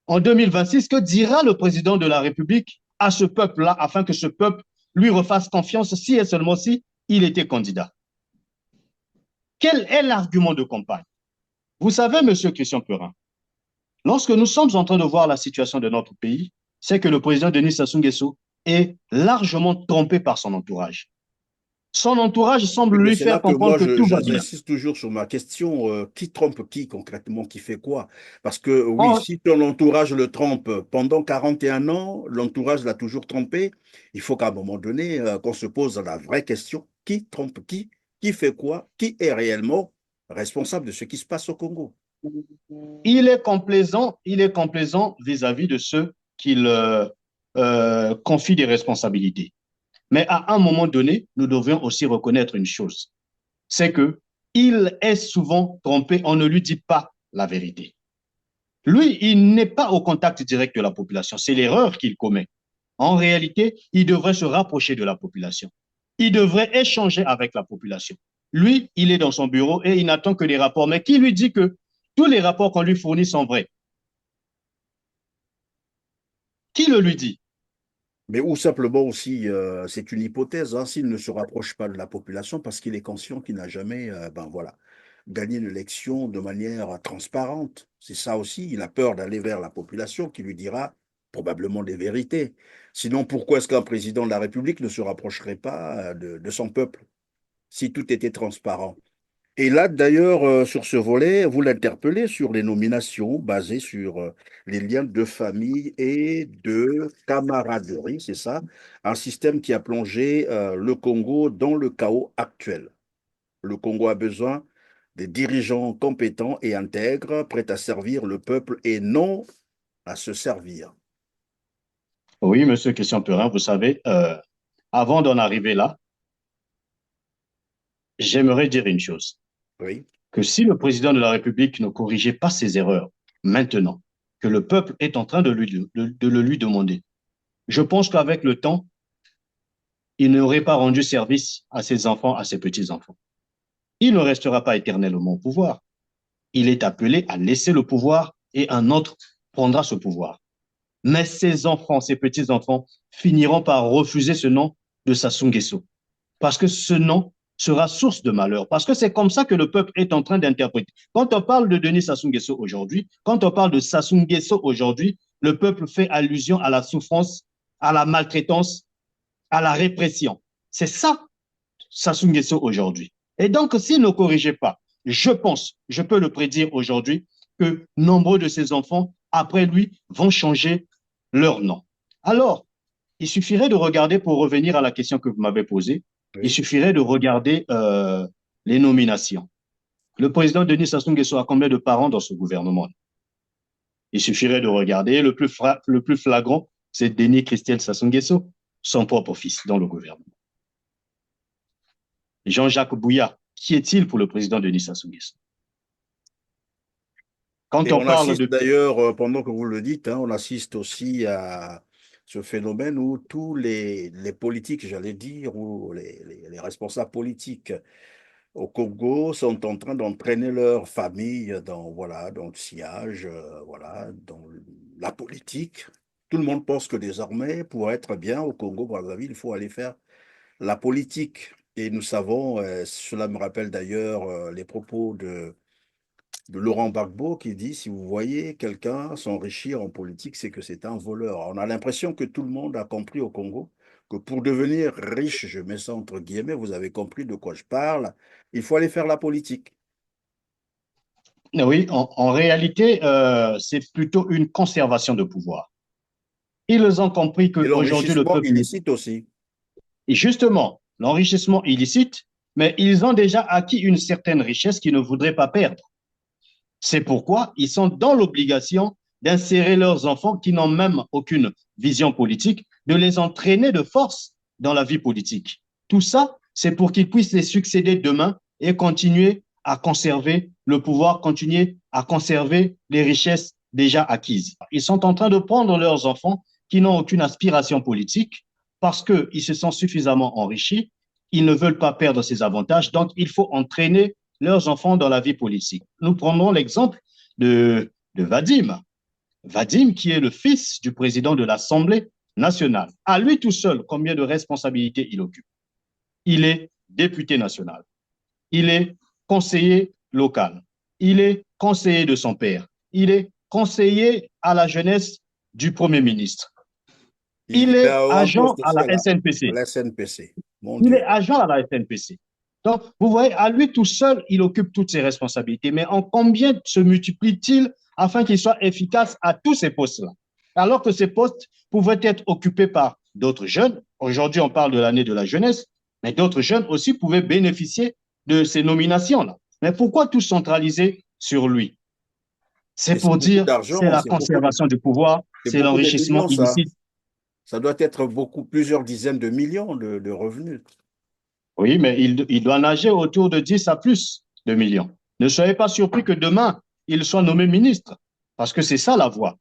en 2026? Que dira le président de la République à ce peuple-là, afin que ce peuple lui refasse confiance si et seulement si il était candidat? Quel est l'argument de campagne? Vous savez, monsieur Christian Perin, lorsque nous sommes en train de voir la situation de notre pays, c'est que le président Denis Sassou Nguesso est largement trompé par son entourage. Son entourage semble Oui, mais lui c'est là faire que comprendre moi, que tout va bien. j'insiste toujours sur ma question. Qui trompe qui concrètement? Qui fait quoi? Parce que oui, En- si ton entourage le trompe pendant 41 ans, l'entourage l'a toujours trompé, il faut qu'à un moment donné, qu'on se pose la vraie question. Qui trompe qui fait quoi? Qui est réellement responsable de ce qui se passe au Congo? il est complaisant vis-à-vis de ceux qu'il confie des responsabilités. Mais à un moment donné, nous devons aussi reconnaître une chose, c'est que il est souvent trompé, on ne lui dit pas la vérité. Lui, il n'est pas au contact direct de la population, c'est l'erreur qu'il commet. En réalité, il devrait se rapprocher de la population. Il devrait échanger avec la population. Lui, il est dans son bureau et il n'attend que des rapports. Mais qui lui dit que tous les rapports qu'on lui fournit sont vrais? Qui le lui dit? Mais ou simplement aussi, c'est une hypothèse, hein, s'il ne se rapproche pas de la population parce qu'il est conscient qu'il n'a jamais, ben voilà, gagné l'élection de manière transparente. C'est ça aussi, il a peur d'aller vers la population qui lui dira probablement des vérités. Sinon, pourquoi est-ce qu'un président de la République ne se rapprocherait pas de son peuple si tout était transparent? Et là, d'ailleurs, sur ce volet, vous l'interpellez sur les nominations basées sur les liens de famille et de camaraderie, c'est ça? Un système qui a plongé le Congo dans le chaos actuel. Le Congo a besoin des dirigeants compétents et intègres, prêts à servir le peuple et non à se servir. Oui, monsieur Christian Perrin, vous savez, avant d'en arriver là, j'aimerais dire une chose, Oui, que si le président de la République ne corrigeait pas ses erreurs maintenant, que le peuple est en train de le lui demander, je pense qu'avec le temps, il n'aurait pas rendu service à ses enfants, à ses petits-enfants. Il ne restera pas éternellement au pouvoir. Il est appelé à laisser le pouvoir et un autre prendra ce pouvoir. Mais ses enfants, ses petits-enfants, finiront par refuser ce nom de Sassou Nguesso. Parce que ce nom sera source de malheur. Parce que c'est comme ça que le peuple est en train d'interpréter. Quand on parle de Denis Sassou Nguesso aujourd'hui, quand on parle de Sassou Nguesso aujourd'hui, le peuple fait allusion à la souffrance, à la maltraitance, à la répression. C'est ça, Sassou Nguesso aujourd'hui. Et donc, s'il ne corrigeait pas, je pense, je peux le prédire aujourd'hui, que nombreux de ses enfants, après lui, vont changer leur nom. Alors, il suffirait de regarder, pour revenir à la question que vous m'avez posée, il oui. suffirait de regarder les nominations. Le président Denis Sassou Nguesso a combien de parents dans ce gouvernement? Il suffirait de regarder. Le plus flagrant, c'est Denis Christian Sassou Nguesso, son propre fils dans le gouvernement. Jean-Jacques Bouya, qui est-il pour le président Denis Sassou Nguesso? Quand Et on on parle assiste de... d'ailleurs, pendant que vous le dites, hein, on assiste aussi à ce phénomène où tous les politiques, j'allais dire, ou les responsables politiques au Congo sont en train d'entraîner leur famille dans, voilà, dans le sillage, voilà, dans la politique. Tout le monde pense que désormais, pour être bien au Congo-Brazzaville, il faut aller faire la politique. Et nous savons, cela me rappelle d'ailleurs les propos de Laurent Gbagbo qui dit, si vous voyez quelqu'un s'enrichir en politique, c'est que c'est un voleur. On a l'impression que tout le monde a compris au Congo que pour devenir riche, je mets ça entre guillemets, vous avez compris de quoi je parle, il faut aller faire la politique. Oui, en réalité, c'est plutôt une conservation de pouvoir. Ils ont compris Et qu'aujourd'hui, le l'enrichissement peuple... illicite aussi. Et justement, l'enrichissement illicite, mais ils ont déjà acquis une certaine richesse qu'ils ne voudraient pas perdre. C'est pourquoi ils sont dans l'obligation d'insérer leurs enfants qui n'ont même aucune vision politique, de les entraîner de force dans la vie politique. Tout ça, c'est pour qu'ils puissent les succéder demain et continuer à conserver le pouvoir, continuer à conserver les richesses déjà acquises. Ils sont en train de prendre leurs enfants qui n'ont aucune aspiration politique parce qu'ils se sont suffisamment enrichis, ils ne veulent pas perdre ces avantages, donc il faut entraîner leurs enfants dans la vie politique. Nous prenons l'exemple de Vadim. Vadim, qui est le fils du président de l'Assemblée nationale. À lui tout seul, combien de responsabilités il occupe? Il est député national. Il est conseiller local. Il est conseiller de son père. Il est conseiller à la jeunesse du Premier ministre. Il Il est est en agent poste, à c'est la là, à SNPC. la SNPC. Mon Il est Dieu. agent à la SNPC. Donc, vous voyez, à lui tout seul, il occupe toutes ses responsabilités. Mais en combien se multiplie-t-il afin qu'il soit efficace à tous ces postes-là? Alors que ces postes pouvaient être occupés par d'autres jeunes. Aujourd'hui, on parle de l'année de la jeunesse, mais d'autres jeunes aussi pouvaient bénéficier de ces nominations-là. Mais pourquoi tout centraliser sur lui? C'est Et c'est pour beaucoup dire, c'est d'argent, la conservation du pouvoir, c'est c'est beaucoup de l'enrichissement millions, ça. illicite. Ça doit être beaucoup, plusieurs dizaines de millions de revenus. Oui, mais il doit nager autour de 10 à plus de millions. Ne soyez pas surpris que demain, il soit nommé ministre, parce que c'est ça la voie.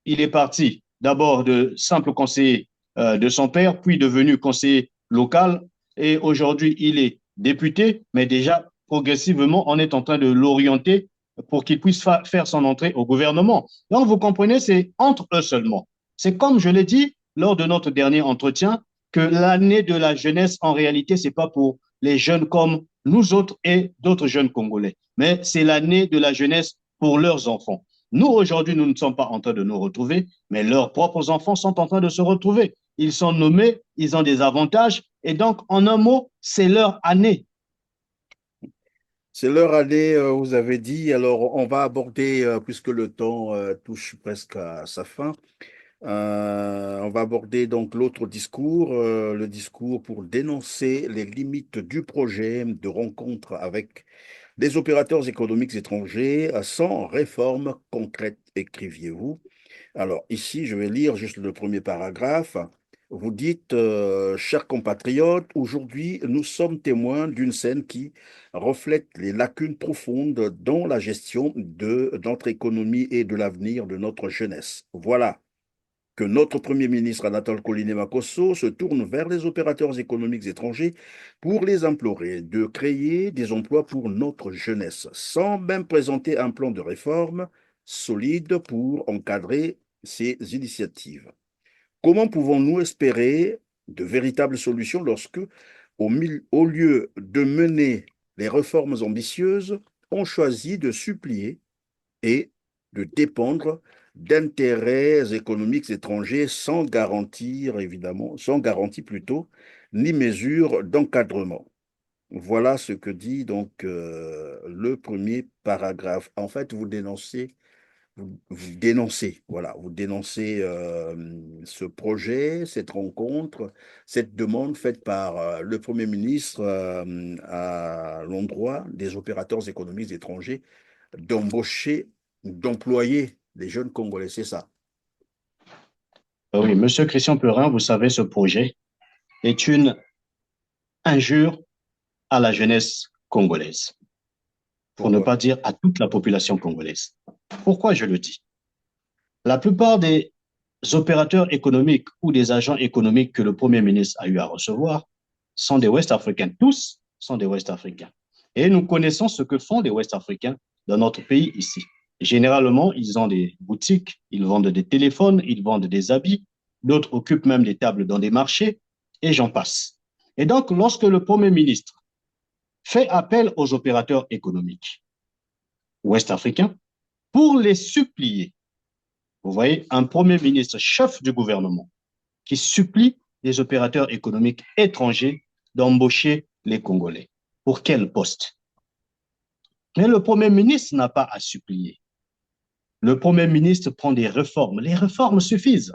Il est parti d'abord de simple conseiller de son père, puis devenu conseiller local, et aujourd'hui, il est député, mais déjà, progressivement, on est en train de l'orienter pour qu'il puisse faire son entrée au gouvernement. Donc, vous comprenez, c'est entre eux seulement. C'est comme je l'ai dit lors de notre dernier entretien, que l'année de la jeunesse, en réalité, ce n'est pas pour les jeunes comme nous autres et d'autres jeunes Congolais, mais c'est l'année de la jeunesse pour leurs enfants. Nous, aujourd'hui, nous ne sommes pas en train de nous retrouver, mais leurs propres enfants sont en train de se retrouver. Ils sont nommés, ils ont des avantages, et donc, en un mot, c'est leur année. C'est leur année, vous avez dit. Alors, on va aborder, puisque le temps touche presque à sa fin, on va aborder donc l'autre discours, le discours pour dénoncer les limites du projet de rencontre avec des opérateurs économiques étrangers sans réforme concrète, écriviez-vous. Alors ici, je vais lire juste le premier paragraphe. Vous dites, chers compatriotes, aujourd'hui, nous sommes témoins d'une scène qui reflète les lacunes profondes dans la gestion de notre économie et de l'avenir de notre jeunesse. Voilà que notre Premier ministre Anatole Koliné-Makosso se tourne vers les opérateurs économiques étrangers pour les implorer de créer des emplois pour notre jeunesse, sans même présenter un plan de réforme solide pour encadrer ces initiatives. Comment pouvons-nous espérer de véritables solutions lorsque, au lieu de mener les réformes ambitieuses, on choisit de supplier et de dépendre d'intérêts économiques étrangers sans garantir, évidemment, sans garantie plutôt, ni mesure d'encadrement. Voilà ce que dit donc le premier paragraphe. En fait, vous dénoncez ce projet, cette rencontre, cette demande faite par le Premier ministre à l'endroit des opérateurs économiques étrangers d'embaucher, d'employer les jeunes Congolais, c'est ça. Oui, Monsieur Christian Perrin, vous savez, ce projet est une injure à la jeunesse congolaise, pour ne Pourquoi? pas dire à toute la population congolaise. Pourquoi je le dis? La plupart des opérateurs économiques ou des agents économiques que le Premier ministre a eu à recevoir sont des Ouest-Africains. Tous sont des Ouest-Africains. Et nous connaissons ce que font les Ouest-Africains dans notre pays ici. Généralement, ils ont des boutiques, ils vendent des téléphones, ils vendent des habits, d'autres occupent même des tables dans des marchés, et j'en passe. Et donc, lorsque le Premier ministre fait appel aux opérateurs économiques ouest-africains pour les supplier, vous voyez, un Premier ministre, chef du gouvernement, qui supplie les opérateurs économiques étrangers d'embaucher les Congolais. Pour quel poste? Mais le Premier ministre n'a pas à supplier. Le Premier ministre prend des réformes. Les réformes suffisent.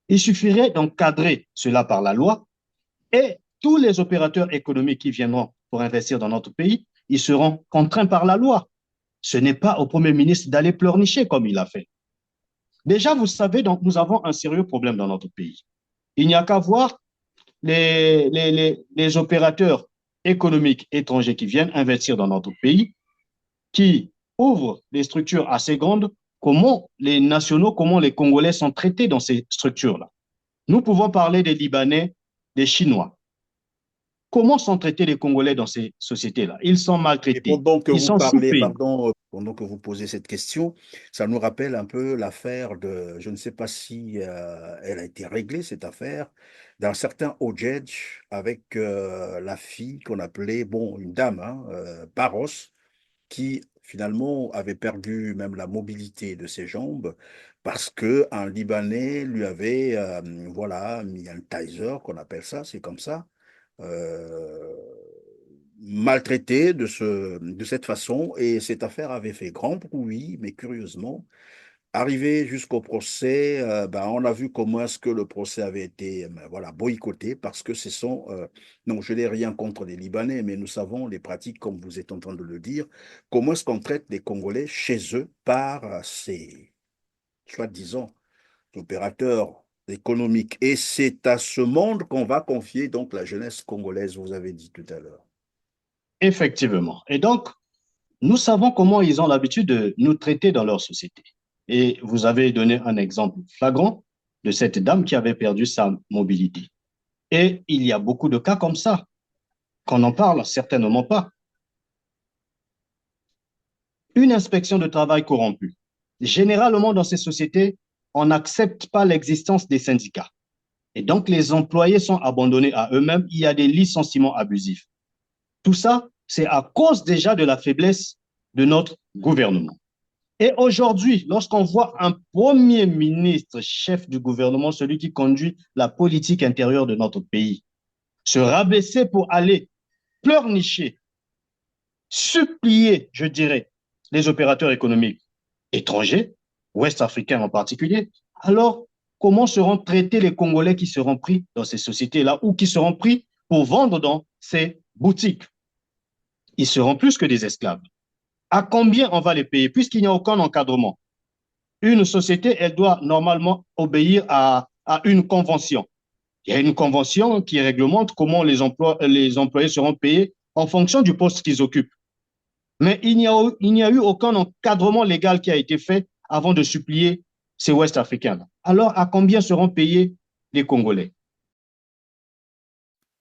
Il suffirait d'encadrer cela par la loi et tous les opérateurs économiques qui viendront pour investir dans notre pays, ils seront contraints par la loi. Ce n'est pas au Premier ministre d'aller pleurnicher comme il a fait. Déjà, vous savez, donc, nous avons un sérieux problème dans notre pays. Il n'y a qu'à voir les opérateurs économiques étrangers qui viennent investir dans notre pays, qui ouvrent des structures assez grandes, comment les nationaux, comment les Congolais sont traités dans ces structures-là. Nous pouvons parler des Libanais, des Chinois. Comment sont traités les Congolais dans ces sociétés-là? Ils sont Et maltraités, pendant que ils vous sont parlez, sous-payés. pardon, pendant que vous posez cette question, ça nous rappelle un peu l'affaire de, je ne sais pas si elle a été réglée, cette affaire, d'un certain Odjedj avec la fille qu'on appelait, bon, une dame, hein, Barros, qui finalement avait perdu même la mobilité de ses jambes parce qu'un Libanais lui avait voilà, mis un taser, qu'on appelle ça, c'est comme ça, euh, maltraité de cette façon. Et cette affaire avait fait grand bruit, mais curieusement, arrivé jusqu'au procès, ben, on a vu comment est-ce que le procès avait été voilà, boycotté parce que ce sont, non, je n'ai rien contre les Libanais, mais nous savons les pratiques, comme vous êtes en train de le dire, comment est-ce qu'on traite les Congolais chez eux par ces, soi-disant, opérateurs économiques. Et c'est à ce monde qu'on va confier donc la jeunesse congolaise, vous avez dit tout à l'heure. Effectivement. Et donc, nous savons comment ils ont l'habitude de nous traiter dans leur société. Et vous avez donné un exemple flagrant de cette dame qui avait perdu sa mobilité. Et il y a beaucoup de cas comme ça, qu'on n'en parle certainement pas. Une inspection de travail corrompue. Généralement, dans ces sociétés, on n'accepte pas l'existence des syndicats. Et donc, les employés sont abandonnés à eux-mêmes. Il y a des licenciements abusifs. Tout ça, c'est à cause déjà de la faiblesse de notre gouvernement. Et aujourd'hui, lorsqu'on voit un premier ministre, chef du gouvernement, celui qui conduit la politique intérieure de notre pays, se rabaisser pour aller pleurnicher, supplier, je dirais, les opérateurs économiques étrangers, ouest-africains en particulier, alors comment seront traités les Congolais qui seront pris dans ces sociétés-là ou qui seront pris pour vendre dans ces boutiques? Ils seront plus que des esclaves. À combien on va les payer puisqu'il n'y a aucun encadrement? Une société, elle doit normalement obéir à une convention. Il y a une convention qui réglemente comment les employés seront payés en fonction du poste qu'ils occupent. Mais il n'y a eu aucun encadrement légal qui a été fait avant de supplier ces Ouest-Africains. Alors, à combien seront payés les Congolais?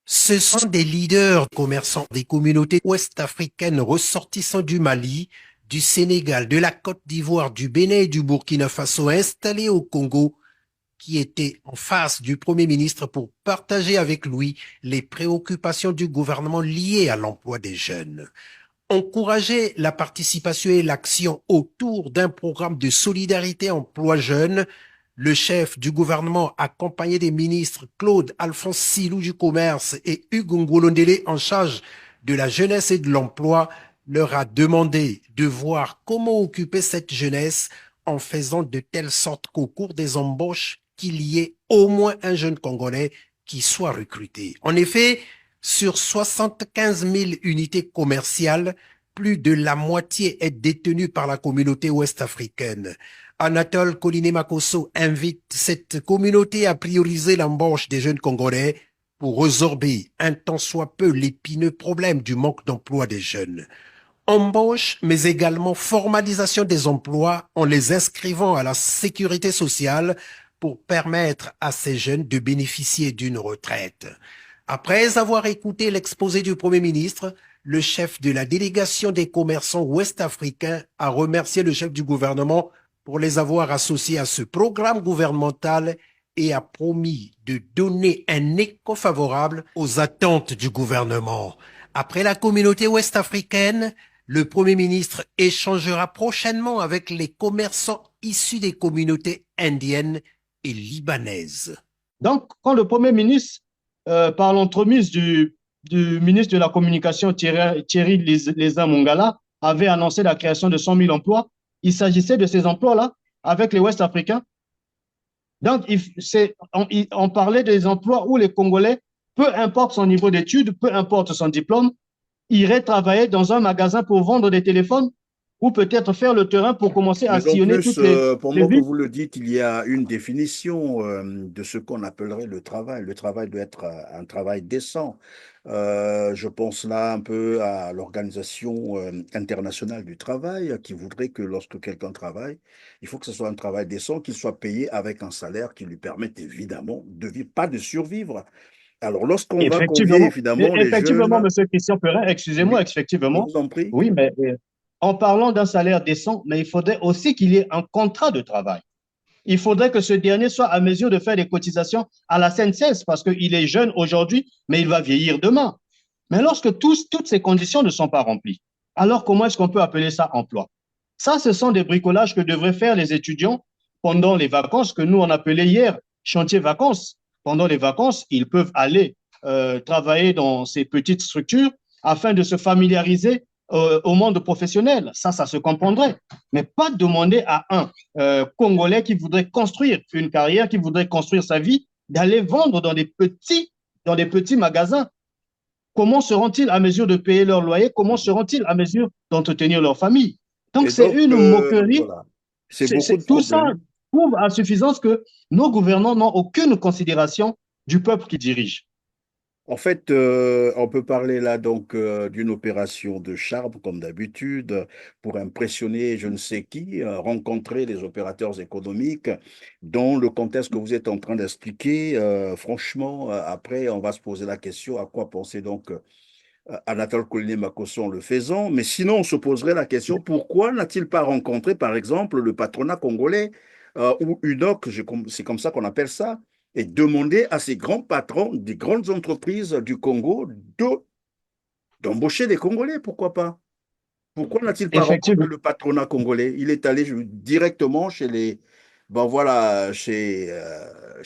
Ce sont des leaders commerçants des communautés ouest-africaines ressortissants du Mali, du Sénégal, de la Côte d'Ivoire, du Bénin et du Burkina Faso installés au Congo qui étaient en face du Premier ministre pour partager avec lui les préoccupations du gouvernement liées à l'emploi des jeunes. Encourager la participation et l'action autour d'un programme de solidarité emploi jeunes, le chef du gouvernement, accompagné des ministres Claude Alphonse Silou du Commerce et Hugues Ngolondele en charge de la jeunesse et de l'emploi, leur a demandé de voir comment occuper cette jeunesse en faisant de telle sorte qu'au cours des embauches, qu'il y ait au moins un jeune Congolais qui soit recruté. En effet, sur 75 000 unités commerciales, plus de la moitié est détenue par la communauté ouest-africaine. Anatole Koliné-Makosso invite cette communauté à prioriser l'embauche des jeunes Congolais pour résorber un tant soit peu l'épineux problème du manque d'emploi des jeunes. Embauche, mais également formalisation des emplois en les inscrivant à la sécurité sociale pour permettre à ces jeunes de bénéficier d'une retraite. Après avoir écouté l'exposé du Premier ministre, le chef de la délégation des commerçants ouest-africains a remercié le chef du gouvernement pour les avoir associés à ce programme gouvernemental et a promis de donner un écho favorable aux attentes du gouvernement. Après la communauté ouest-africaine, le Premier ministre échangera prochainement avec les commerçants issus des communautés indiennes et libanaises. Donc, quand le Premier ministre, par l'entremise du ministre de la Communication Thierry Léza Mongala, avait annoncé la création de 100 000 emplois, il s'agissait de ces emplois-là avec les Ouest-Africains. Donc, on parlait des emplois où les Congolais, peu importe son niveau d'études, peu importe son diplôme, iraient travailler dans un magasin pour vendre des téléphones ou peut-être faire le terrain pour commencer à sillonner toutes les pendant que villes. vous le dites, il y a une définition de ce qu'on appellerait le travail. Le travail doit être un travail décent. Je pense là un peu à l'Organisation internationale du travail qui voudrait que lorsque quelqu'un travaille, il faut que ce soit un travail décent, qu'il soit payé avec un salaire qui lui permette évidemment de vivre, pas de survivre. Alors, lorsqu'on va convier évidemment les Effectivement, jeunes... Monsieur Christian Perrin, excusez-moi, Oui, effectivement. je vous en prie. Oui, mais en parlant d'un salaire décent, mais il faudrait aussi qu'il y ait un contrat de travail. Il faudrait que ce dernier soit à mesure de faire des cotisations à la CNCS parce qu'il est jeune aujourd'hui, mais il va vieillir demain. Mais lorsque toutes ces conditions ne sont pas remplies, Alors, comment est-ce qu'on peut appeler ça emploi? Ça, ce sont des bricolages que devraient faire les étudiants pendant les vacances, que nous, on appelait hier chantier vacances. Pendant les vacances, ils peuvent aller travailler dans ces petites structures afin de se familiariser au monde professionnel. Ça se comprendrait. Mais pas demander à un Congolais qui voudrait construire une carrière, qui voudrait construire sa vie, d'aller vendre dans des petits magasins. Comment seront-ils à mesure de payer leur loyer? Comment seront-ils à mesure d'entretenir leur famille? Donc, c'est une moquerie. Voilà. C'est beaucoup de Tout ça problèmes. prouve à suffisance que nos gouvernants n'ont aucune considération du peuple qui dirige. En fait, on peut parler là donc d'une opération de charme, comme d'habitude, pour impressionner je ne sais qui, rencontrer les opérateurs économiques. Dans le contexte que vous êtes en train d'expliquer, franchement, après, on va se poser la question à quoi penser donc Anatole Koliné Makosso en le faisant. Mais sinon, on se poserait la question pourquoi n'a-t-il pas rencontré, par exemple, le patronat congolais ou UNOC, c'est comme ça qu'on appelle ça, et demander à ces grands patrons des grandes entreprises du Congo d'embaucher des Congolais, pourquoi pas? Pourquoi n'a-t-il pas rencontré Effectivement, le patronat congolais? Il est allé directement chez les, ben voilà, chez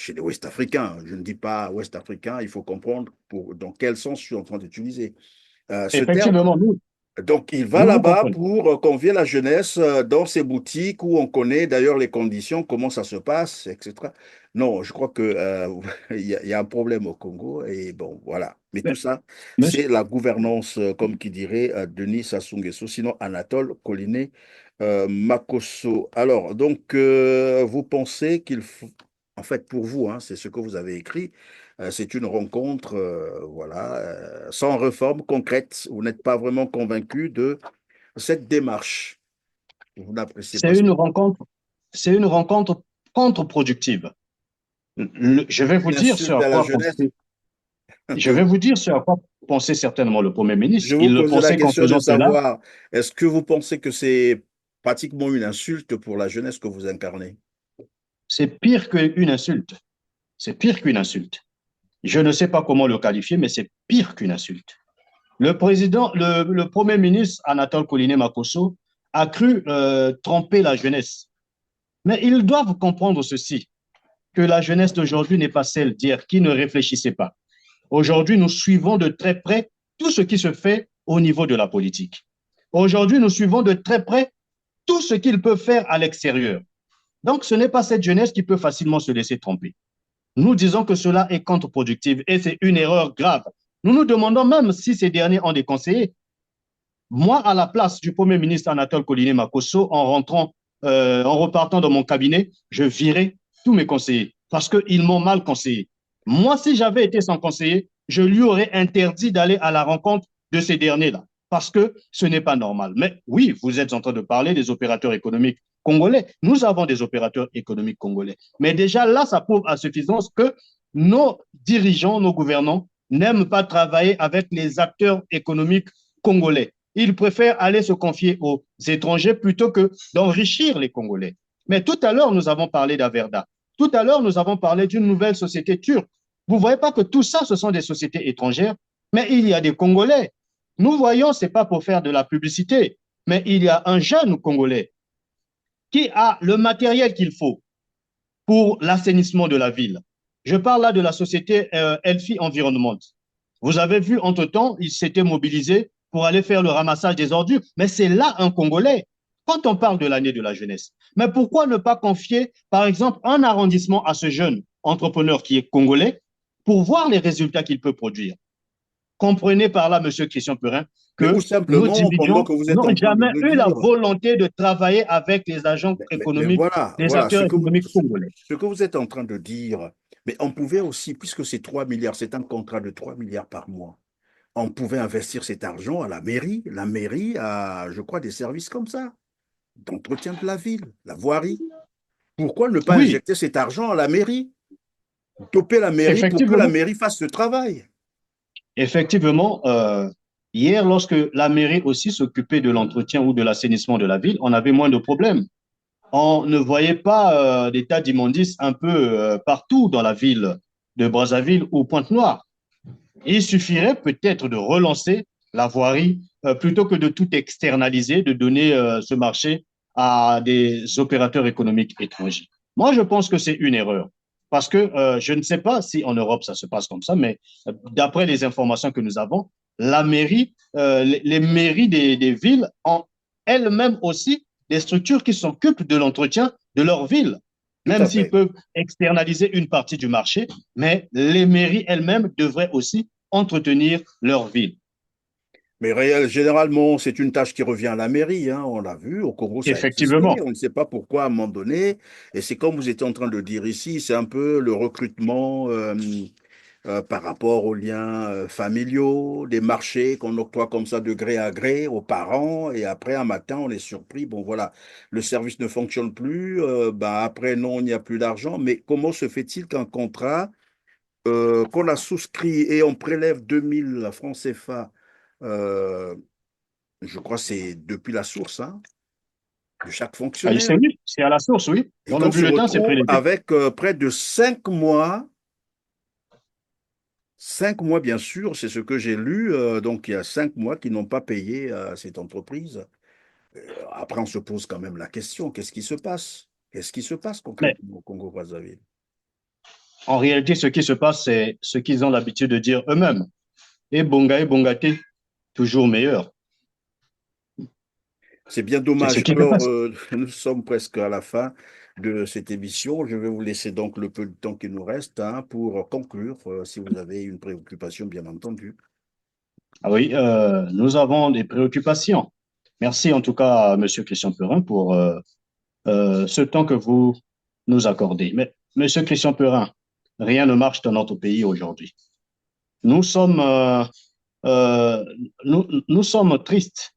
les Ouest-Africains. Je ne dis pas Ouest-Africains, il faut comprendre dans quel sens je suis en train d'utiliser ce terme. effectivement, Donc, il va nous vous là-bas comprenons. pour convier la jeunesse dans ces boutiques où on connaît d'ailleurs les conditions, comment ça se passe, etc. Non, je crois que, il y a un problème au Congo et bon, voilà. Mais tout Mais, ça, monsieur, c'est la gouvernance, comme qui dirait Denis Sassou Nguesso, sinon Anatole Koliné Makosso. Alors, donc, vous pensez qu'il faut, en fait, pour vous, hein, c'est ce que vous avez écrit, c'est une rencontre, voilà, sans réforme concrète. Vous n'êtes pas vraiment convaincu de cette démarche. Vous n'appréciez pas c'est ça. c'est une rencontre contre-productive. Je vais vous Une dire ce insulte à à la quoi jeunesse. je vais vous dire ce à quoi pensait certainement le Premier Je ministre. vous Il le posais la pensait qu'en question de faisant cela, savoir, est-ce que vous pensez que c'est pratiquement une insulte pour la jeunesse que vous incarnez? c'est pire qu'une insulte. C'est pire qu'une insulte. Je ne sais pas comment le qualifier, mais c'est pire qu'une insulte. Le Premier ministre Anatole Koliné Makosso a cru tromper la jeunesse. Mais ils doivent comprendre ceci, que la jeunesse d'aujourd'hui n'est pas celle d'hier qui ne réfléchissait pas. Aujourd'hui, nous suivons de très près tout ce qui se fait au niveau de la politique. Aujourd'hui, nous suivons de très près tout ce qu'ils peuvent faire à l'extérieur. Donc, ce n'est pas cette jeunesse qui peut facilement se laisser tromper. Nous disons que cela est contre-productif et c'est une erreur grave. Nous nous demandons même si ces derniers ont des conseillers. Moi, à la place du Premier ministre Anatole Koliné Makosso, en repartant de mon cabinet, je virais tous mes conseillers parce qu'ils m'ont mal conseillé. Moi, si j'avais été son conseiller, je lui aurais interdit d'aller à la rencontre de ces derniers-là parce que ce n'est pas normal. Mais oui, vous êtes en train de parler des opérateurs économiques congolais. Nous avons des opérateurs économiques congolais. Mais déjà là, ça prouve à suffisance que nos dirigeants, nos gouvernants n'aiment pas travailler avec les acteurs économiques congolais. Ils préfèrent aller se confier aux étrangers plutôt que d'enrichir les Congolais. Mais tout à l'heure, nous avons parlé d'Averda. Tout à l'heure, nous avons parlé d'une nouvelle société turque. Vous ne voyez pas que tout ça, ce sont des sociétés étrangères, mais il y a des Congolais. Nous voyons, ce n'est pas pour faire de la publicité, mais il y a un jeune Congolais qui a le matériel qu'il faut pour l'assainissement de la ville. Je parle là de la société Elfi Environnement. Vous avez vu, entre-temps, il s'était mobilisé pour aller faire le ramassage des ordures. Mais c'est là un Congolais. Quand on parle de l'année de la jeunesse, mais pourquoi ne pas confier, par exemple, un arrondissement à ce jeune entrepreneur qui est congolais pour voir les résultats qu'il peut produire? Comprenez par là, M. Christian Perrin, Mais ou que nos simplement, pendant dirigeants que vous êtes n'ont en train de jamais le eu la dire, volonté de travailler avec les agents mais économiques, voilà, les voilà, acteurs économiques congolais. ce que vous êtes en train de dire, mais on pouvait aussi, puisque c'est 3 milliards, c'est un contrat de 3 milliards par mois, on pouvait investir cet argent à la mairie a, je crois, des services comme ça, d'entretien de la ville, la voirie. Pourquoi ne pas Oui, injecter cet argent à la mairie, doper la mairie pour que la effectivement, mairie fasse ce travail? effectivement, hier, lorsque la mairie aussi s'occupait de l'entretien ou de l'assainissement de la ville, on avait moins de problèmes. On ne voyait pas des tas d'immondices un peu partout dans la ville de Brazzaville ou Pointe-Noire. Il suffirait peut-être de relancer la voirie, plutôt que de tout externaliser, de donner ce marché à des opérateurs économiques étrangers. Moi, je pense que c'est une erreur. Parce que je ne sais pas si en Europe ça se passe comme ça, mais d'après les informations que nous avons, la mairie, les mairies des villes ont elles-mêmes aussi des structures qui s'occupent de l'entretien de leur ville, Tout même à s'ils fait. peuvent externaliser une partie du marché, mais les mairies elles-mêmes devraient aussi entretenir leur ville. Mais généralement, c'est une tâche qui revient à la mairie, hein, on l'a vu, au Congo, ça a existé, Effectivement. on ne sait pas pourquoi à un moment donné, et c'est comme vous étiez en train de dire ici, c'est un peu le recrutement par rapport aux liens familiaux, des marchés qu'on octroie comme ça de gré à gré aux parents, et après, un matin, on est surpris, bon voilà, le service ne fonctionne plus, bah, après, non, il n'y a plus d'argent, mais comment se fait-il qu'un contrat qu'on a souscrit et on prélève 2000 francs CFA, euh, je crois que c'est depuis la source hein, de chaque fonctionnaire. C'est à la source, oui. Et Dans le qu'on se bulletin, c'est retrouve prélevé. avec près de 5 mois bien sûr, c'est ce que j'ai lu, donc il y a 5 mois qui n'ont pas payé à cette entreprise. Après, on se pose quand même la question, qu'est-ce qui se passe? Qu'est-ce qui se passe Mais concrètement au Congo-Brazzaville? en réalité, ce qui se passe, c'est ce qu'ils ont l'habitude de dire eux-mêmes. Et Bongate, toujours meilleur. C'est bien C'est ce dommage. qui se Alors, passe. nous sommes presque à la fin de cette émission. Je vais vous laisser donc le peu de temps qui nous reste hein, pour conclure, si vous avez une préoccupation, bien entendu. Ah oui, nous avons des préoccupations. Merci en tout cas à M. Christian Perrin pour ce temps que vous nous accordez. Mais M. Christian Perrin, rien ne marche dans notre pays aujourd'hui. Nous sommes, euh, nous sommes tristes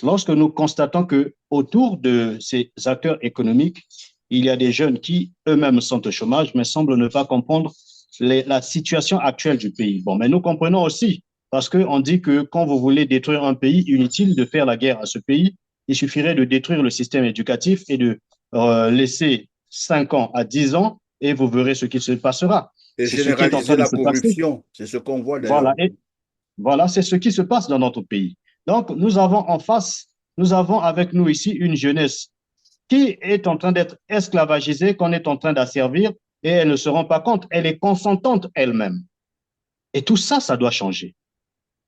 lorsque nous constatons que autour de ces acteurs économiques, il y a des jeunes qui eux-mêmes sont au chômage, mais semblent ne pas comprendre la situation actuelle du pays. Bon, mais nous comprenons aussi, parce qu'on dit que quand vous voulez détruire un pays, inutile de faire la guerre à ce pays, il suffirait de détruire le système éducatif et de laisser 5 ans à 10 ans et vous verrez ce qui se passera. Et C'est ce qui est en train généraliser de la se passer. corruption, c'est ce qu'on voit d'ailleurs. Voilà, et voilà, c'est ce qui se passe dans notre pays. Donc, nous avons en face, nous avons avec nous ici une jeunesse qui est en train d'être esclavagisée, qu'on est en train d'asservir, et elle ne se rend pas compte, elle est consentante elle-même. Et tout ça, ça doit changer.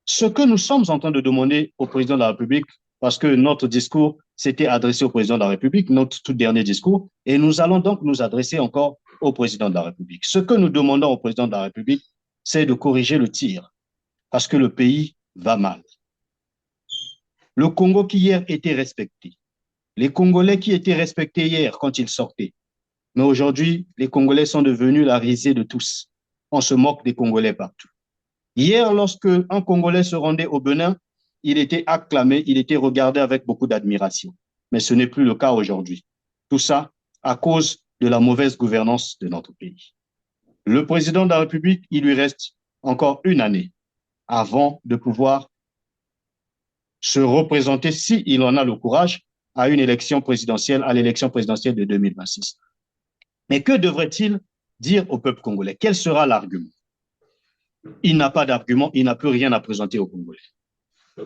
Ce que nous sommes en train de demander au président de la République, parce que notre discours s'était adressé au président de la République, notre tout dernier discours, et nous allons donc nous adresser encore au président de la République. Ce que nous demandons au président de la République, c'est de corriger le tir, parce que le pays va mal. Le Congo qui hier était respecté, les Congolais qui étaient respectés hier quand ils sortaient, mais aujourd'hui, les Congolais sont devenus la risée de tous. On se moque des Congolais partout. Hier, lorsque un Congolais se rendait au Bénin, il était acclamé, il était regardé avec beaucoup d'admiration. Mais ce n'est plus le cas aujourd'hui. Tout ça à cause de la mauvaise gouvernance de notre pays. Le président de la République, il lui reste encore une année avant de pouvoir se représenter, s'il en a le courage, à une élection présidentielle, à l'élection présidentielle de 2026. Mais que devrait-il dire au peuple congolais? Quel sera l'argument? Il n'a pas d'argument, il n'a plus rien à présenter aux Congolais.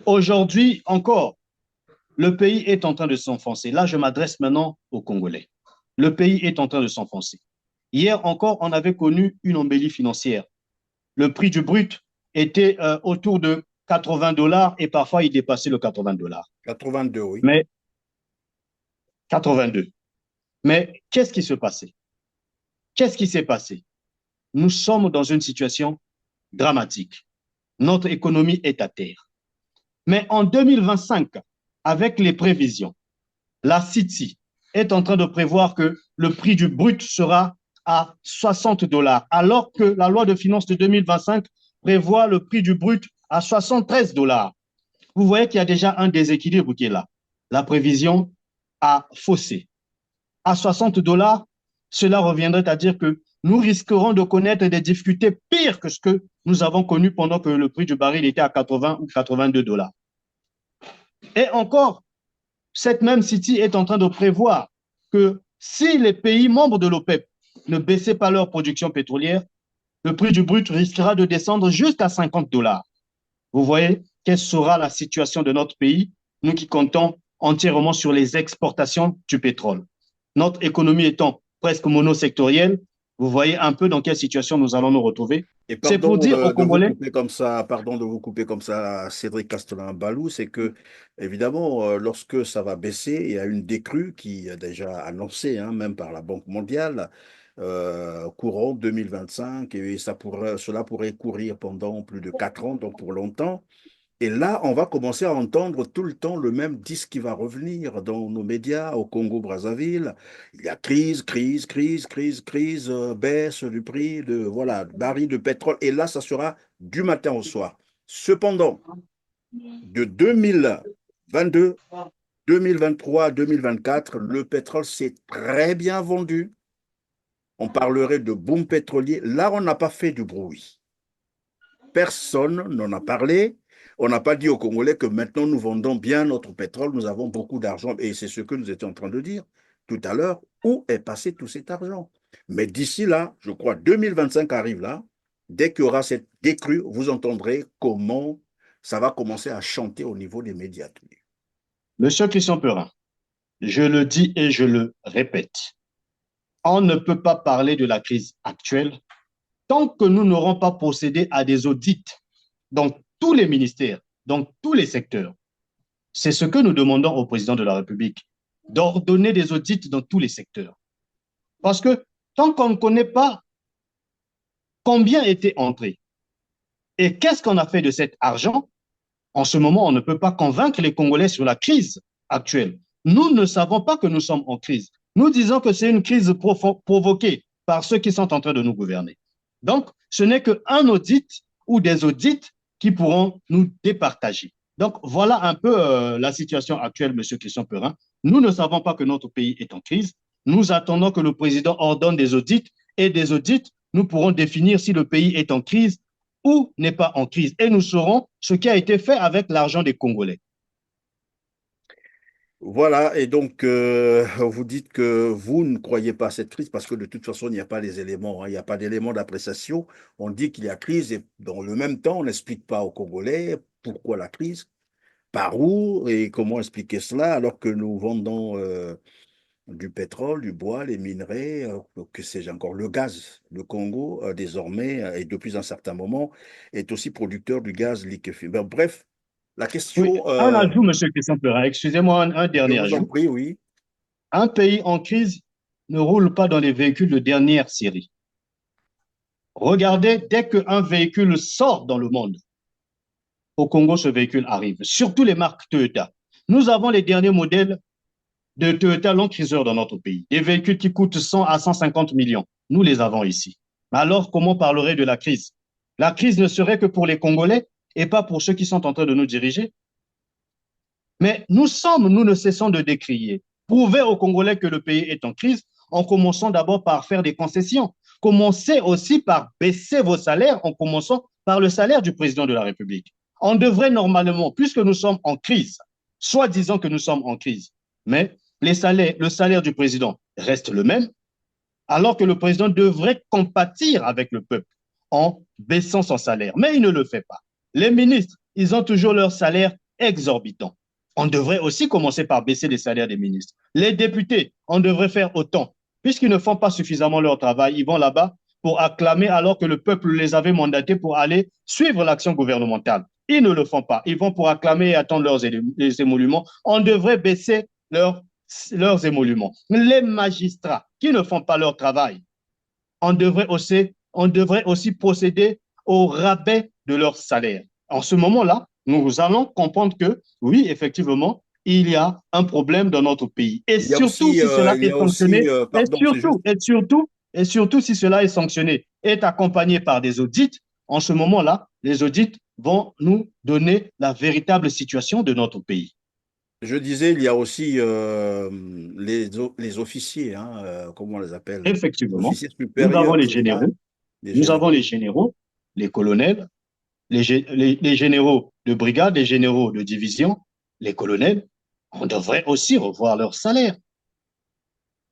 Aujourd'hui encore, le pays est en train de s'enfoncer. Là, je m'adresse maintenant aux Congolais. Le pays est en train de s'enfoncer. Hier encore, on avait connu une embellie financière. Le prix du brut était autour de 80 dollars et parfois il dépassait le 80 dollars. 82, oui. Mais 82. Mais qu'est-ce qui se passait? Qu'est-ce qui s'est passé? Nous sommes dans une situation dramatique. Notre économie est à terre. Mais en 2025, avec les prévisions, la Citi est en train de prévoir que le prix du brut sera à 60 dollars, alors que la loi de finances de 2025 prévoit le prix du brut à 73 dollars. Vous voyez qu'il y a déjà un déséquilibre qui est là. La prévision a faussé. À 60 dollars, cela reviendrait à dire que nous risquerons de connaître des difficultés pires que ce que nous avons connu pendant que le prix du baril était à 80 ou 82 dollars. Et encore, cette même Citi est en train de prévoir que si les pays membres de l'OPEP ne baissaient pas leur production pétrolière, le prix du brut risquera de descendre jusqu'à 50 dollars. vous voyez quelle sera la situation de notre pays, nous qui comptons entièrement sur les exportations du pétrole. Notre économie étant presque monosectorielle, vous voyez un peu dans quelle situation nous allons nous retrouver. Et C'est pour pardon dire aux de vous Congolais, couper comme ça, pardon de vous couper comme ça, Cédric Castellan-Balou, c'est que, évidemment, lorsque ça va baisser, il y a une décrue qui est déjà annoncée, hein, même par la Banque mondiale, courant 2025, et cela pourrait courir pendant plus de 4 ans, donc pour longtemps. Et là, on va commencer à entendre tout le temps le même disque qui va revenir dans nos médias au Congo-Brazzaville. Il y a crise, crise, crise, crise, crise, baisse du prix de, voilà, baril de pétrole. Et là, ça sera du matin au soir. Cependant, de 2022, 2023, 2024, le pétrole s'est très bien vendu. On parlerait de boom pétrolier. Là, on n'a pas fait du bruit. Personne n'en a parlé. On n'a pas dit aux Congolais que maintenant nous vendons bien notre pétrole, nous avons beaucoup d'argent. Et c'est ce que nous étions en train de dire tout à l'heure. Où est passé tout cet argent? Mais d'ici là, je crois 2025 arrive là. Dès qu'il y aura cette décrue, vous entendrez comment ça va commencer à chanter au niveau des médias. Monsieur Christian Perin, je le dis et je le répète, on ne peut pas parler de la crise actuelle tant que nous n'aurons pas procédé à des audits dans tous les ministères, dans tous les secteurs. C'est ce que nous demandons au président de la République, d'ordonner des audits dans tous les secteurs. Parce que tant qu'on ne connaît pas combien était entré et qu'est-ce qu'on a fait de cet argent, en ce moment, on ne peut pas convaincre les Congolais sur la crise actuelle. Nous ne savons pas que nous sommes en crise. Nous disons que c'est une crise provoquée par ceux qui sont en train de nous gouverner. Donc, ce n'est qu'un audit ou des audits qui pourront nous départager. Donc, voilà un peu la situation actuelle, M. Christian Perin. Nous ne savons pas que notre pays est en crise. Nous attendons que le président ordonne des audits et des audits, nous pourrons définir si le pays est en crise ou n'est pas en crise. Et nous saurons ce qui a été fait avec l'argent des Congolais. Voilà, et donc vous dites que vous ne croyez pas à cette crise parce que de toute façon, il n'y a pas les éléments, hein, il n'y a pas d'éléments d'appréciation. On dit qu'il y a crise et dans le même temps, on n'explique pas aux Congolais pourquoi la crise, par où et comment expliquer cela alors que nous vendons du pétrole, du bois, les minerais, que sais-je encore, le gaz. Le Congo, désormais, et depuis un certain moment, est aussi producteur du gaz liquéfié. Ben, bref, la Oui, question, un ajout, M. Christian Perin, excusez-moi, un je dernier vous en ajout. prie, oui. Un pays en crise ne roule pas dans les véhicules de dernière série. Regardez, dès qu'un véhicule sort dans le monde, au Congo, ce véhicule arrive, surtout les marques Toyota. Nous avons les derniers modèles de Toyota Land Cruiser dans notre pays, des véhicules qui coûtent 100 à 150 millions. Nous les avons ici. Alors, comment parlerait de la crise? La crise ne serait que pour les Congolais et pas pour ceux qui sont en train de nous diriger. Mais nous ne cessons de décrier. Prouvez aux Congolais que le pays est en crise en commençant d'abord par faire des concessions. Commencez aussi par baisser vos salaires en commençant par le salaire du président de la République. On devrait normalement, puisque nous sommes en crise, soit disant que nous sommes en crise, mais le salaire du président reste le même, alors que le président devrait compatir avec le peuple en baissant son salaire. Mais il ne le fait pas. Les ministres, ils ont toujours leur salaire exorbitant. On devrait aussi commencer par baisser les salaires des ministres. Les députés, on devrait faire autant. Puisqu'ils ne font pas suffisamment leur travail, ils vont là-bas pour acclamer alors que le peuple les avait mandatés pour aller suivre l'action gouvernementale. Ils ne le font pas. Ils vont pour acclamer et attendre leurs émoluments. On devrait baisser leurs émoluments. Les magistrats qui ne font pas leur travail, on devrait aussi procéder au rabais de leur salaire. En ce moment-là, nous allons comprendre que, oui, effectivement, il y a un problème dans notre pays. Et surtout, si cela est sanctionné, et surtout, si cela est sanctionné, est accompagné par des audits, en ce moment-là, les audits vont nous donner la véritable situation de notre pays. Je disais, il y a aussi les officiers, hein, comment on les appelle? Effectivement, Officiers nous avons supérieurs, les c'est ça? généraux, Les nous avons généraux. les généraux, les colonels, les généraux de brigade, les généraux de division, les colonels. On devrait aussi revoir leur salaire.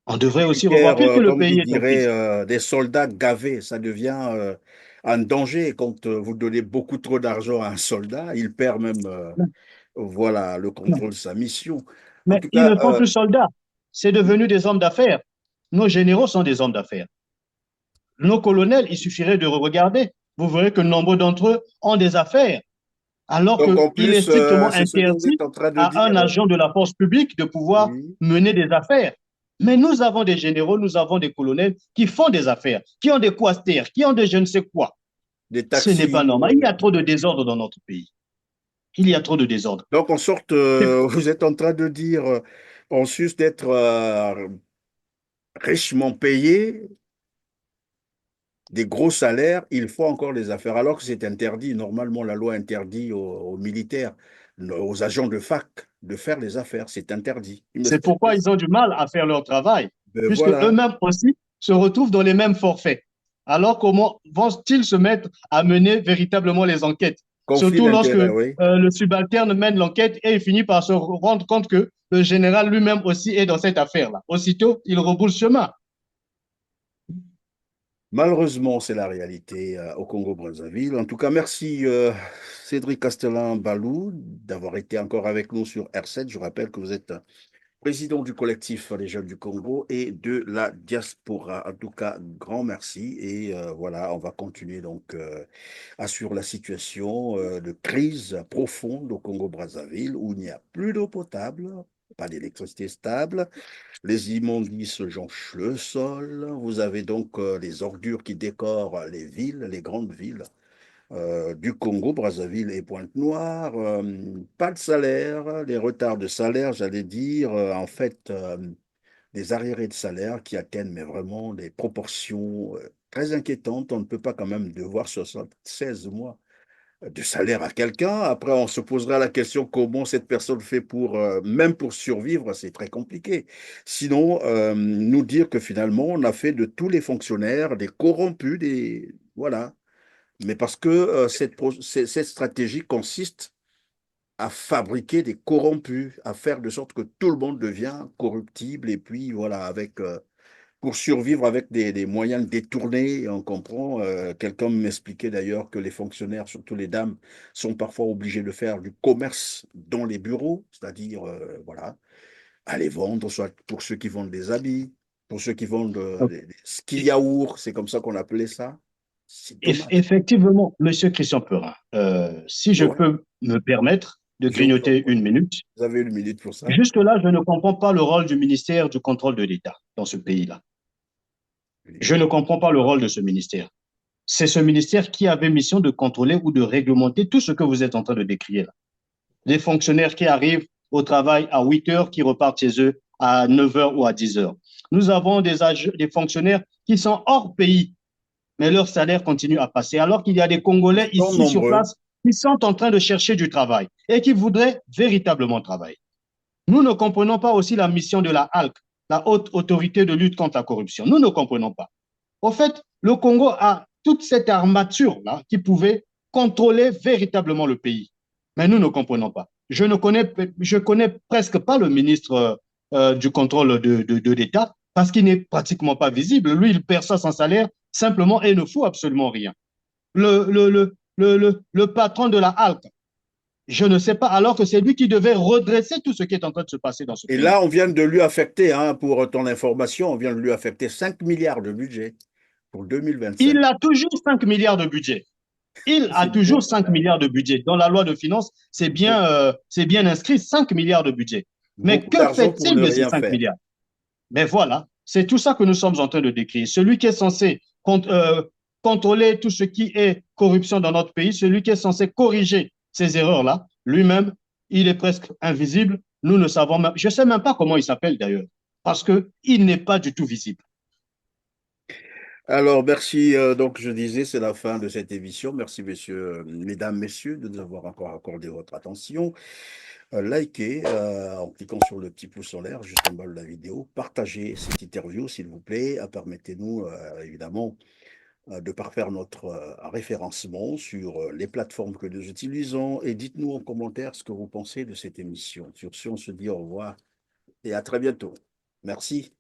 On devrait aussi revoir, puisque le Comme pays il est en crise. dirait, des soldats gavés. Ça devient en danger. Quand vous donnez beaucoup trop d'argent à un soldat, il perd même voilà, le Non. contrôle de sa mission. En Mais tout ils cas, ne sont plus soldats. C'est devenu des hommes d'affaires. Nos généraux sont des hommes d'affaires. Nos colonels, il suffirait de regarder. Vous verrez que nombre d'entre eux ont des affaires, alors donc en qu'il est plus, strictement c'est ce que vous interdit êtes en train de à dire. un agent de la force publique de pouvoir Oui, mener des affaires. Mais nous avons des généraux, nous avons des colonels qui font des affaires, qui ont des quasters, qui ont des je ne sais quoi. des Ce n'est pas taxis. normal. Il y a trop de désordre dans notre pays. Il y a trop de désordre. Donc, en sorte, vous êtes en train de dire, en sus d'être richement payé, des gros salaires, il faut encore les affaires, alors que c'est interdit. Normalement, la loi interdit aux militaires, aux agents de fac, de faire les affaires. C'est interdit. Il me C'est semble pourquoi ils ont du mal à faire leur travail, ben puisque voilà, eux-mêmes aussi se retrouvent dans les mêmes forfaits. Alors, comment vont-ils se mettre à mener véritablement les enquêtes? conflit Surtout lorsque d'intérêts, oui. le subalterne mène l'enquête et il finit par se rendre compte que le général lui-même aussi est dans cette affaire-là. Aussitôt, il rebrousse chemin. Malheureusement, c'est la réalité au Congo-Brazzaville. En tout cas, merci Cédric Castellan-Balou d'avoir été encore avec nous sur R7. Je rappelle que vous êtes président du collectif Les Jeunes du Congo et de la diaspora. En tout cas, grand merci. Et voilà, on va continuer donc sur la situation de crise profonde au Congo-Brazzaville où il n'y a plus d'eau potable, pas d'électricité stable. Les immondices jonchent le sol. Vous avez donc les ordures qui décorent les villes, les grandes villes du Congo, Brazzaville et Pointe-Noire. Pas de salaire, les retards de salaire, j'allais dire, en fait, des arriérés de salaire qui atteignent mais vraiment des proportions très inquiétantes. On ne peut pas quand même devoir 76 mois de salaire à quelqu'un. Après, on se posera la question comment cette personne fait pour, même pour survivre, c'est très compliqué. Sinon, nous dire que finalement, on a fait de tous les fonctionnaires des corrompus, des... Voilà. Mais parce que cette stratégie consiste à fabriquer des corrompus, à faire de sorte que tout le monde devient corruptible et puis voilà, avec pour survivre avec des moyens détournés. On comprend. Quelqu'un m'expliquait d'ailleurs que les fonctionnaires, surtout les dames, sont parfois obligés de faire du commerce dans les bureaux, c'est-à-dire voilà, aller vendre, soit pour ceux qui vendent des habits, pour ceux qui vendent des ski yaourts, c'est comme ça qu'on appelait ça. C'est dommage. Effectivement, Monsieur Christian Perin, si je Ouais, peux me permettre de je vous en grignoter une prie. minute, Vous avez une minute pour ça. jusque-là, je ne comprends pas le rôle du ministère du contrôle de l'État dans ce pays-là. Je ne comprends pas le rôle de ce ministère. C'est ce ministère qui avait mission de contrôler ou de réglementer tout ce que vous êtes en train de décrire là. Les fonctionnaires qui arrivent au travail à 8 heures, qui repartent chez eux à 9 heures ou à 10 heures. Nous avons des fonctionnaires qui sont hors pays, mais leur salaire continue à passer, alors qu'il y a des Congolais Ils sont ici sur nombreux. place qui sont en train de chercher du travail et qui voudraient véritablement travailler. Nous ne comprenons pas aussi la mission de la HALC, la Haute Autorité de lutte contre la corruption. Nous ne comprenons pas. Au fait, le Congo a toute cette armature-là qui pouvait contrôler véritablement le pays. Mais nous ne comprenons pas. Je connais presque pas le ministre du contrôle de l'État parce qu'il n'est pratiquement pas visible. Lui, il perçoit son salaire simplement et ne fout absolument rien. Le patron de la HALC, je ne sais pas, alors que c'est lui qui devait redresser tout ce qui est en train de se passer dans ce Et pays. là, on vient de lui affecter, hein, pour ton information, on vient de lui affecter 5 milliards de budget pour 2025. Il a toujours 5 milliards de budget. Il a C'est toujours beaucoup. 5 milliards de budget. Dans la loi de finances, c'est bien inscrit 5 milliards de budget. Mais Beaucoup que d'argent pour fait-il ne de ces rien 5 faire. milliards? Mais voilà, c'est tout ça que nous sommes en train de décrire. Celui qui est censé contrôler tout ce qui est corruption dans notre pays, celui qui est censé corriger ces erreurs-là, lui-même, il est presque invisible. Nous ne savons même, je ne sais même pas comment il s'appelle d'ailleurs, parce qu'il n'est pas du tout visible. Alors, merci. Donc, je disais, c'est la fin de cette émission. Merci, messieurs, mesdames, messieurs, de nous avoir encore accordé votre attention. Likez en cliquant sur le petit pouce en l'air juste en bas de la vidéo. Partagez cette interview, s'il vous plaît. Permettez-nous, évidemment, de parfaire notre référencement sur les plateformes que nous utilisons. Et dites-nous en commentaire ce que vous pensez de cette émission. Sur ce, on se dit au revoir et à très bientôt. Merci.